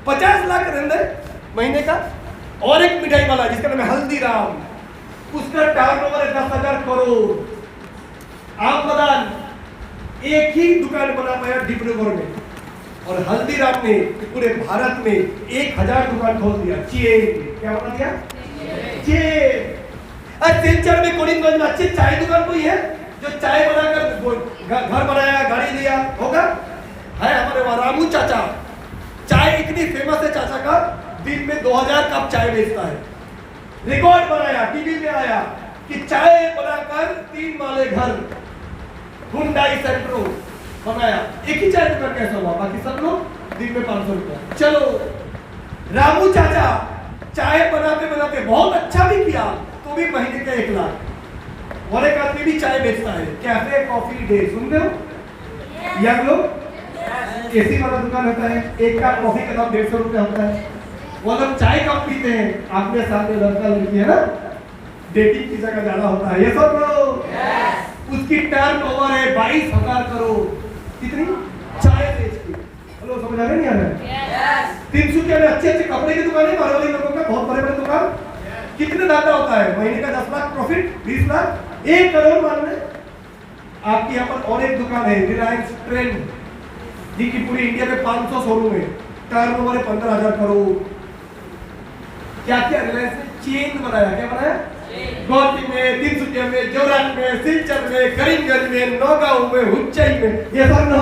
50 लाख रहने महीने का। और एक मिठाई वाला जिसका नाम है हल्दीराम, उसका टर्नओवर है 10,000 करोड़। आप मदान एक ही दुकान बना पाया डिब्रूगढ़ में, और हल्दीराम ने पूरे भारत में 1000 दुकान खोल दिया। चेन, क्या बना दिया? चेन। और सिलचर में करीमगंज में अच्छी चाय दुकान कोई है जो चाय बनाकर घर बनाया, गाड़ी लिया होगा? है हमारे वहां रामू चाचा, चाय इतनी फेमस है चाचा का, दिन में 2000 कप चाय बेचता है। रिकॉर्ड बनाया, टीवी में आया कि चाय बनाकर 3 माले घर, हुंडई सेंट्रो बनाया। एक ही चाय दुकान कैसा हुआ? बाकी सब लोग दिन में 500 रुपया। चलो, रामू चाचा चाय बनाते बनाते बहुत अच्छा भी किया, तो भी महीने का 1 लाख। और एक आदमी भी चाय बेचता है, कैफे कॉफी डे, सुनते हो? यंग लोग एसी वाला दुकान होता है, एक कप कॉफी का दाम 150 रुपया होता है। वो लोग चाय कब पीते हैं? आपने सामने लड़का लड़की है ना, डेटिंग की जगह ज्यादा होता है। ये सब लोग उसकी टर्नओवर है 22,000 करोड़। कितनी? चाय बेच के। हेलो, समझ आ रहे नहीं आ रहे? 300 में अच्छे अच्छे कपड़े की दुकान है, मारवाड़ी लोगों का बहुत बड़े बड़े दुकान। कितने धंधा होता है? महीने का 10 लाख प्रॉफिट, 20 लाख, 1 करोड़ मान लें। आपकी यहाँ पर और एक दुकान है रिलायंस ट्रेंड, जिनकी पूरी इंडिया में 500 शोरूम है, टर्नओवर है 15,000 करोड़। क्या क्या रिलायंस ने चेन बनाया? क्या बनाया? गौती में, तिनसुकिया में, जोरहाट में, सिलचर में, करीमगंज में, नौगांव में, हुच्चई में, ये सब नो,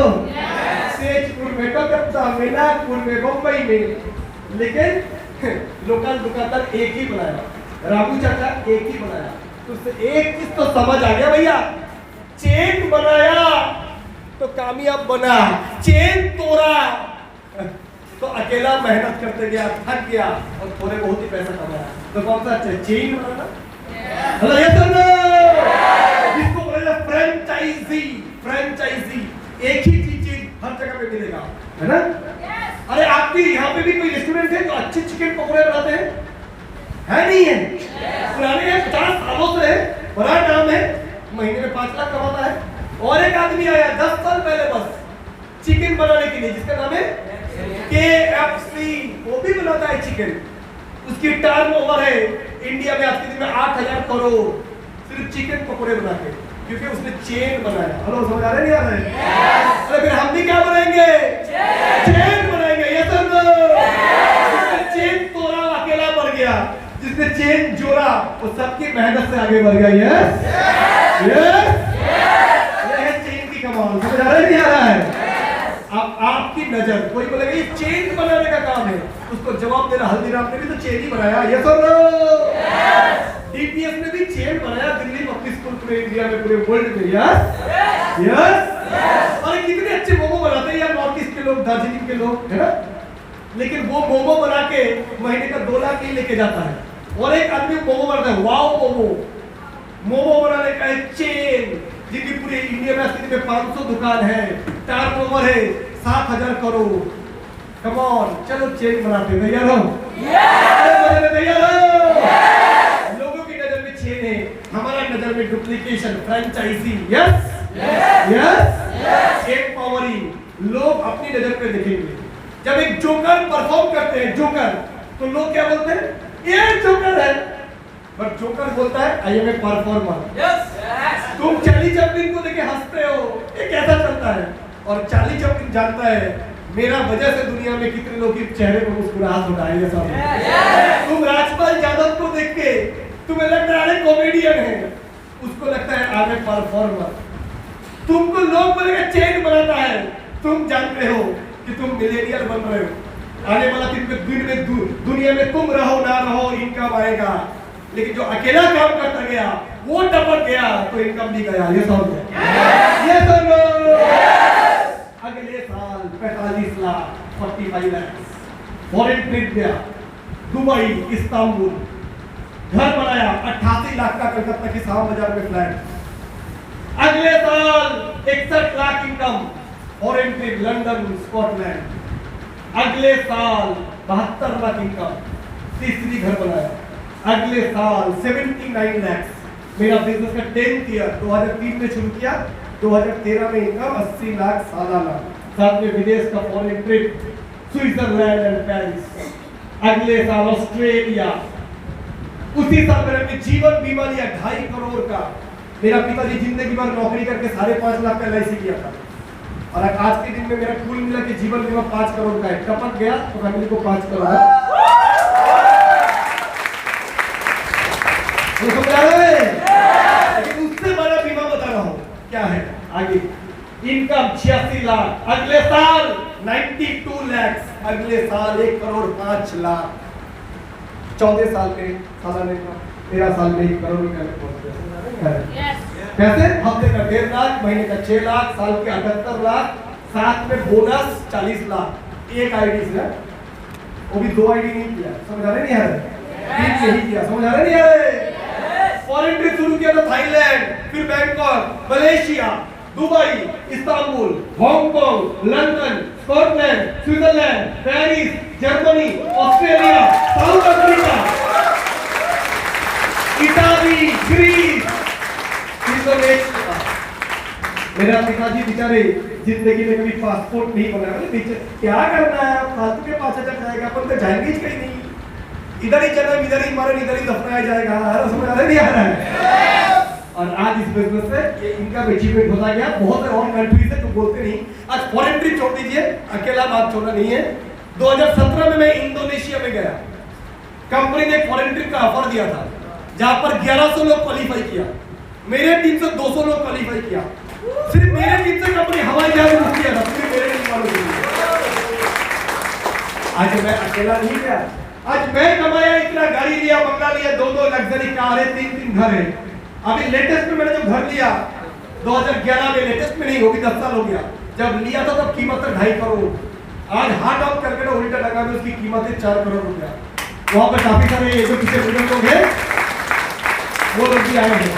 तेजपुर में, कलकत्ता में, नागपुर में, मुंबई में। लेकिन लोकल दुकानदार एक ही बनाया, रामू चाचा एक ही बनाया। तो उससे एक चीज तो समझ आ गया भैया, चेन बनाया तो कामयाब बना, चेन तोड़ा तो अकेला मेहनत करते गया, थक गया और थोड़े बहुत ही पैसा कमाया। तो कौन सा अच्छा? चेन बनाना। हेलो, ये तो जिसको बोले फ्रेंचाइजी, फ्रेंचाइजी, एक ही चीज हर जगह पे मिलेगा, है ना? अरे आपकी यहाँ पे भी कोई रेस्टोरेंट है जो अच्छे चिकन पकौड़े बनाते हैं? है नहीं है? पुराने हैं, 50 सालों से है, बड़ा नाम है, महीने में 5 लाख कमाता है। और एक आदमी आया 10 साल पहले बस चिकन बनाने के लिए, जिसका नाम है KFC, वो भी बनाता है चिकन। उसकी टर्नओवर है इंडिया में आज के दिन में 8,000 करोड़, सिर्फ चिकन पकौड़े बना के, क्योंकि उसने चेन बनाया। हेलो, समझ आ रहे नहीं आ रहे? अरे फिर हम भी क्या बनाएंगे? चेन बनाएंगे। ये सब जिसने चेन तोड़ा अकेला मर गया, जिसने चेन जोड़ा वो सबकी मेहनत से आगे बढ़ गया। ये है चेन की कमाल। समझ आ रहे नहीं आ रहा है? अब आपकी नजर, कोई बोलेगा ये चेन बनाने का काम है, उसको जवाब देना, हल्दीराम ने भी तो चेन ही बनाया। ये सब डीपीएस ने भी चेन बनाया, दिल्ली में अपनी स्कूल पूरे इंडिया में, पूरे वर्ल्ड में। Yes yes. और कितने अच्छे मोमो बनाते हैं यार नॉर्थ ईस्ट के लोग, दार्जिलिंग के लोग, है ना? लेकिन वो मोमो बना के महीने का 2 लाख ही लेके जाता है। और एक आदमी मोमो बनाता है, वाओ मोमो, मोमो बनाने का एक चेन, जिनकी पूरी इंडिया में स्थिति में 500 दुकान है, टर्नओवर है 7,000 करोड़। कम ऑन, चलो चेन बनाते हैं। तैयार हो? तैयार हो? लोगों की नजर में चेन है, हमारा नजर में duplication, franchisee. Yes yes, empowering. लोग अपनी नजर पे देखेंगे। जब एक जोकर परफॉर्म करते हैं, जोकर, तो लोग क्या बोलते हैं? ये जोकर है। बट जोकर बोलता है आई एम ए परफॉर्मर। तुम चार्ली चैपलिन को देखे हंसते हो, ये कैसा चलता है? और चार्ली चैपलिन जानता है मेरा वजह से दुनिया में कितने लोग के चेहरे पर मुस्कुराहट होता है। ये सब तुम राजपाल यादव को देख के तुम्हें लगता है कॉमेडियन है, उसको लगता है आई एम ए परफॉर्मर। तुमको लोग बोलेंगे चेन बनाता है, तुम जानते हो कि तुम मिलेनियर बन रहे हो। आने वाला दिन में दुनिया में तुम रहो ना रहो, इनकम आएगा। लेकिन जो अकेला काम करता गया, वो टपक गया, तो इनकम भी गया। ये सब ये सब अगले साल 45 लाख, 45 लाख फॉरेन ट्रिप गया, दुबई, इस्तांबुल, घर बनाया 88 लाख का कलकत्ता की शाम बाजार में फ्लैट। अगले साल 61 lakh income, foreign trip, London, Scotland. अगले साल 72 लाख इनकम, तीसरी घर बनाया। अगले साल 79 लाख। मेरा बिजनेस का 10th ईयर 2003 में शुरू किया, 2013 में इनकम 80 लाख सालाना, साथ में विदेश का foreign trip, Switzerland and Paris, अगले साल ऑस्ट्रेलिया। उसी साल मैंने अपनी जीवन बीमा लिया 2.5 करोड़ का। मेरा पिताजी जिंदगी भर नौकरी करके 5.5 लाख का LIC किया था, और आज के दिन में मेरा कुल मिला के जीवन बीमा 5 करोड़ का है। टपक गया तो फैमिली को 5 करोड़ है। तो समझा रहे हैं? लेकिन उससे बड़ा बीमा बता रहा हूं क्या है आगे। इनकम 86 लाख, अगले साल 92 लाख, अगले साल 1 करोड़ 5 लाख। 14 साल में सालाने का 13 साल में 1 करोड़ रुपए पहुंच गया। कैसे? हफ्ते का 1.5 लाख, महीने का 6 लाख, साल के 78 लाख, साथ में बोनस 40 लाख। एक आईडी से, वो भी 2 आईडी नहीं किया। समझ आ रहे नहीं आ रहे? एक यही किया। समझ आ रहे नहीं आ रहे? फॉरेन ट्रिप शुरू किया था थाईलैंड, फिर Bangkok, Malaysia, Dubai, Istanbul, Hong Kong, London, Scotland, Switzerland, Paris, Germany, Australia, South Africa, Italy, Greece, Indonesia. मेरा पिताजी बेचारे जिंदगी में कभी पासपोर्ट नहीं बनाया। क्या करना है, फालतू के पास जाएगा, अपन तो जाएंगे ही कहीं नहीं। इधर ही जन्म, इधर ही मरण, इधर ही दफनाया जाएगा। समझ आ रहा नहीं आ रहा है? और आज इस बिजनेस से ये इनका अचीवमेंट होता गया। बहुत से और कंट्रीज है जो बोलते नहीं। आज फॉरेन ट्रिप छोड़ दीजिए, अकेला बात छोड़ना नहीं है। 2017 में मैं इंडोनेशिया में गया। कंपनी ने एक फॉरेन ट्रिप का ऑफर दिया था, जहां पर 1100 लोग क्वालिफाई किया। मेरे टीम से 200 लोग क्वालिफाई किया। सिर्फ मेरे टीम से कंपनी हवाई जहाज बुक किया था, सिर्फ मेरे टीम वालों के लिए। आज मैं अकेला नहीं गया। आज मैं कमाया, इतना गाड़ी लिया, बंगला लिया, 2-2 लग्जरी कार है, 3-3 घर है। अभी लेटेस्ट में मैंने जो घर लिया 2011 में, लेटेस्ट में नहीं, होगी 10 साल हो गया। जब लिया था तब कीमत था 2.5 करोड़। आज हार्ड आउट करके ना उल्टा लगा में उसकी कीमत है 4 करोड़ रुपया। वहां पर काफी सारे जो पीछे बुजुर्ग लोग हैं वो लोग भी आए हैं।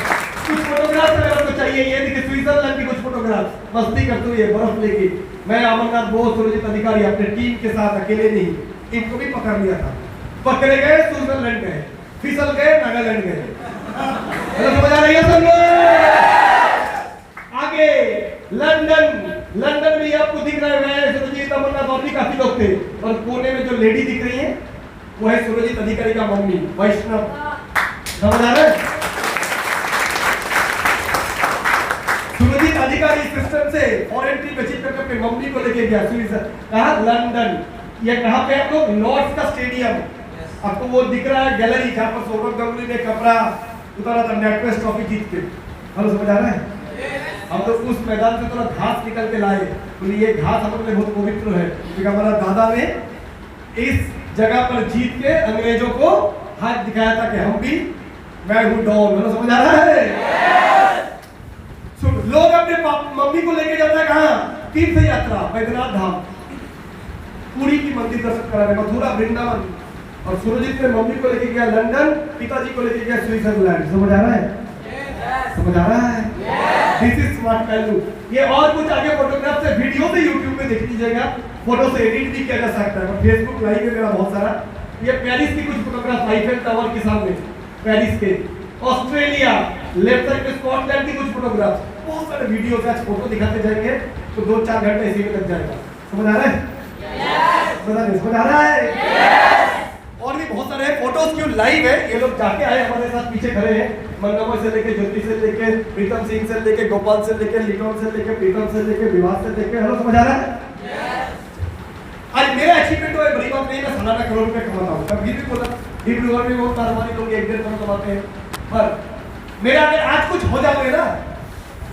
कुछ फोटोग्राफ अगर आपको चाहिए, ये देखिए स्विट्जरलैंड की कुछ फोटोग्राफ मस्ती करते हुए बर्फ लेके। मैं अमरनाथ बोस, सुरजीत अधिकारी अपने टीम के साथ, अकेले नहीं, इनको भी पकड़ लिया था। पकड़े गए, स्विट्जरलैंड गए, फिसल गए, नागालैंड गए। समझ आ रही है सब लोग? आगे लंदन में आपको दिख रहा है, मैं सुरजीत, अमरनाथ और भी काफी लोग थे। और कोने में जो लेडी दिख रही है वो है सुरजीत अधिकारी का मम्मी वैष्णव। समझ आ रहा है? सुरजीत अधिकारी सिस्टम से फॉरेन ट्रिप अचीव करके अपनी मम्मी को लेके गया स्विट्जरलैंड। कहा? लंदन। ये कहां पे आप लोग? लॉर्ड्स का स्टेडियम। आपको वो दिख रहा है गैलरी, जहां पर सौरभ गांगुली ने कपड़ा उतारा था नेटवेस्ट ट्रॉफी जीत के। हम समझ आ रहा है? हम लोग उस मैदान से थोड़ा घास निकल के लाए, तो ये घास हमारे लिए बहुत पवित्र है, क्योंकि हमारा दादा ने इस जगह पर जीत के अंग्रेजों को हाथ दिखाया था कि हम भी, मैं हूं डॉन। समझ आ रहा है? लोग अपने मम्मी को लेके जाता है कहां? तीर्थ यात्रा, बैद्यनाथ धाम, पुरी की मंदिर दर्शन कराने, मथुरा, वृंदावन। और सुरजीत ने मम्मी को लेके गया लंदन, पिताजी को लेके गया स्विट्जरलैंड। समझ आ रहा है? समझ आ रहा है? This is smart value. ये और कुछ आगे फोटोग्राफ से, वीडियो से यूट्यूब में देख लीजिएगा। फोटो से एडिट भी किया जा सकता है, फेसबुक लाइव है मेरा बहुत सारा। ये पेरिस की कुछ फोटोग्राफ, आईफेल टावर के सामने पेरिस के। ऑस्ट्रेलिया, लेफ्ट साइड में स्कॉटलैंड की कुछ फोटोग्राफ, बहुत सारे वीडियो से आज फोटो दिखाते जाएंगे तो 2-4 घंटे इसी में लग जाएगा। समझ आ रहा है? समझ आ रहा है? और भी बहुत सारे फोटोज क्यों लाइव है। ये लोग जाके आए, हमारे साथ पीछे खड़े हैं। मनोमय से लेके, ज्योति से लेके, प्रीतम सिंह से लेके, गोपाल से लेके, लिटोन से लेके, प्रीतम से लेके, विवाद से लेके। हेलो, समझ आ रहा है? आज मेरा अचीवमेंट तो बड़ी बात नहीं, मैं सालाना करोड़ रुपए कमाता हूँ। कभी भी बोला डिब्रूगढ़ में बहुत कारोबारी लोग 1-1.5 करोड़ कमाते हैं। पर मेरा अगर आज कुछ हो जाओगे ना,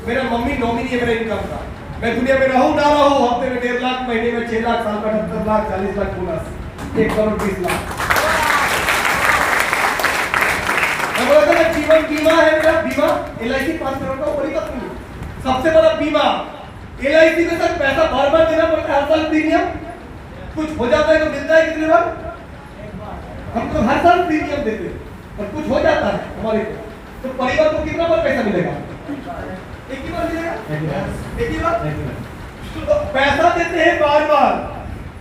मेरा मम्मी नॉमिनी है मेरा इनकम का। मैं दुनिया में रहूं ना रहूं, हफ्ते में 1.5 लाख, महीने में 6 लाख, साल में 78 लाख, 40 लाख बोनस, 1 करोड़ 20 लाख। जीवन बीमा है मेरा, बीमा LIC 5 करोड़ का, बड़ी बात नहीं। सबसे बड़ा बीमा LIC में सर पैसा बार-बार देना पड़ता है, हर साल प्रीमियम। कुछ हो जाता है तो मिलता है कितने बार? हम तो हर साल प्रीमियम देते हैं, और कुछ हो जाता है हमारे को, तो परिवार को कितना बार पैसा मिलेगा? एक ही बार मिलेगा? एक ही बार? तो पैसा देते हैं बार-बार,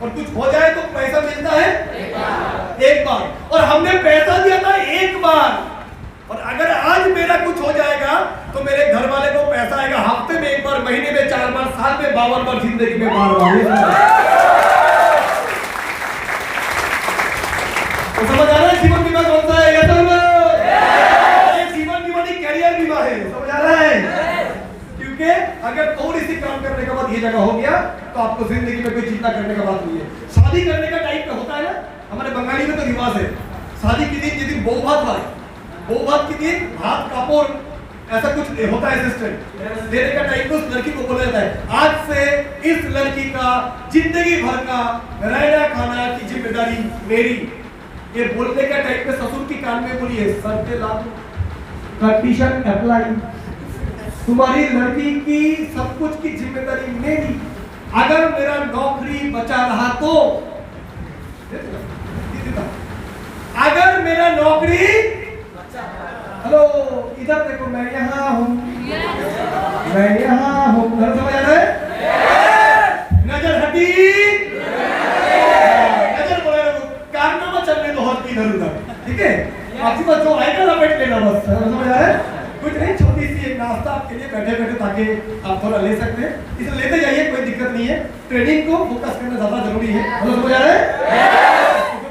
और कुछ हो जाए तो पैसा मिलता है एक बार। और हमने पैसा दिया था एक बार, और अगर आज मेरा कुछ हो जाएगा तो मेरे घर वाले को पैसा आएगा हफ्ते में एक बार 52 बार जिंदगी में बार-बार। तो समझ आ रहा है जीवन बीमा कौन सा है? ये जीवन बीमा नहीं, कैरियर बीमा है। समझ आ रहा है? क्योंकि अगर थोड़ी सी काम करने के बाद ये जगह हो गया तो आपको जिंदगी में कोई चिंता करने का बात नहीं है। शादी करने का टाइम पे होता है ना, हमारे बंगाली में तो रिवाज है, शादी के दिन जिस दिन बहू भात भाई, बहू भात के दिन भात कापोर ऐसा कुछ होता है सिस्टम देने का टाइम पे उस लड़की को बोला जाता है आज से इस लड़की का जिंदगी भर का रहना खाना की जिम्मेदारी मेरी। ये बोलने का टाइम पे ससुर की कान में बोलिए सर पे लागू कंडीशन अप्लाई, तुम्हारी लड़की की सब कुछ की जिम्मेदारी मेरी। अगर मेरा नौकरी बचा रहा तो, अगर मेरा नौकरी, हेलो इधर देखो मैं यहाँ हूँ, मैं यहाँ हूँ, समझ आ रहा है? नजर हटी, नजर बोले कारनामा चलने दो हर की इधर उधर, ठीक है? आपके पास जो आएगा लपेट लेना बस, समझ आ रहा है? कुछ नहीं, छोटी सी एक नाश्ता आपके लिए बैठे बैठे ताकि आप थोड़ा ले सकते हैं, इसे लेते जाइए, कोई दिक्कत नहीं है। ट्रेनिंग को फोकस करना ज्यादा जरूरी है, समझ आ रहा है?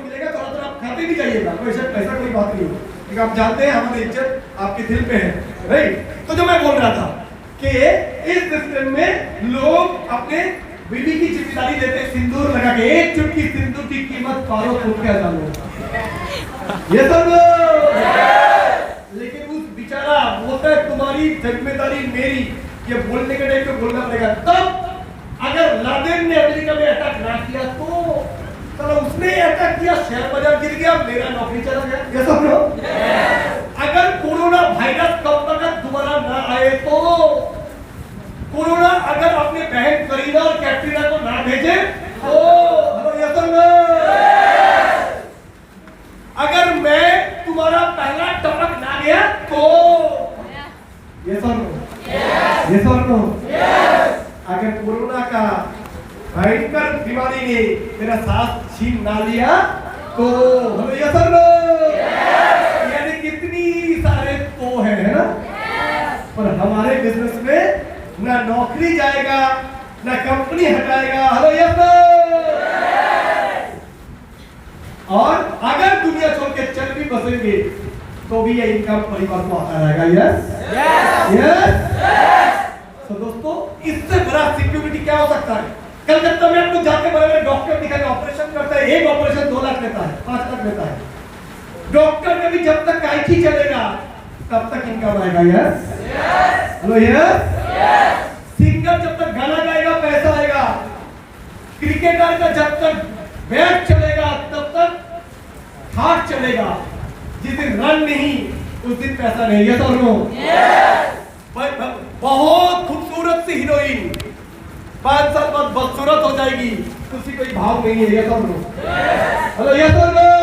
मिलेगा थोड़ा थोड़ा आप खाते भी जाइएगा, कोई ऐसा कोई बात नहीं है। आप जानते हैं हमारी इज्जत आपके दिल पे है, राइट? तो जो मैं बोल रहा था कि इस सिस्टम में लोग अपने बीवी की जिम्मेदारी लेते हैं, सिंदूर लगा के। एक चुटकी सिंदूर की कीमत 1200 ये सब। लेकिन उस बेचारा बोलता है तुम्हारी जिम्मेदारी मेरी, ये बोलने के टाइम पे बोलना पड़ेगा। तब अगर लादेन ने अमेरिका में अटैक ना किया तो चलो उसने अटैक किया, शेयर बाजार गिर गया, मेरा नौकरी चला गया, ये सब लोग। अगर कोरोना वायरस कब तक दोबारा ना आए तो, कोरोना अगर अपने बहन करीना और कैटरीना को ना भेजे तो, ये सब अगर मैं तुम्हारा पहला टपक ना गया तो, ये सब अगर कोरोना का भयंकर बीमारी ने मेरा सांस छीन ना लिया तो, यानी कितनी सारे तो है ना? पर हमारे बिजनेस में ना नौकरी जाएगा ना कंपनी हटाएगा, हेलो यस। और अगर दुनिया छोड़ के चल भी बसेंगे तो भी ये इनकम परिवार को आता रहेगा, यस यस। तो दोस्तों इससे बड़ा सिक्योरिटी क्या हो सकता है? कलकत्ता में आप लोग जाके बड़े डॉक्टर दिखाने ऑपरेशन करता है, एक ऑपरेशन 2 लाख लेता है, 5 लाख लेता है। डॉक्टर में भी जब तक काइची चलेगा तब तक इनकम आएगा, यस हेलो यस। सिंगर जब तक गाना गाएगा पैसा आएगा, क्रिकेटर का जब तक बैट चलेगा तब तक हार्ट चलेगा, जिस दिन रन नहीं उस दिन पैसा नहीं, यस और नो? बहुत खूबसूरत सी हीरोइन 5 साल बाद बदसूरत हो जाएगी, उसकी कोई भाव नहीं है, ये सब लोग हेलो ये सब लोग।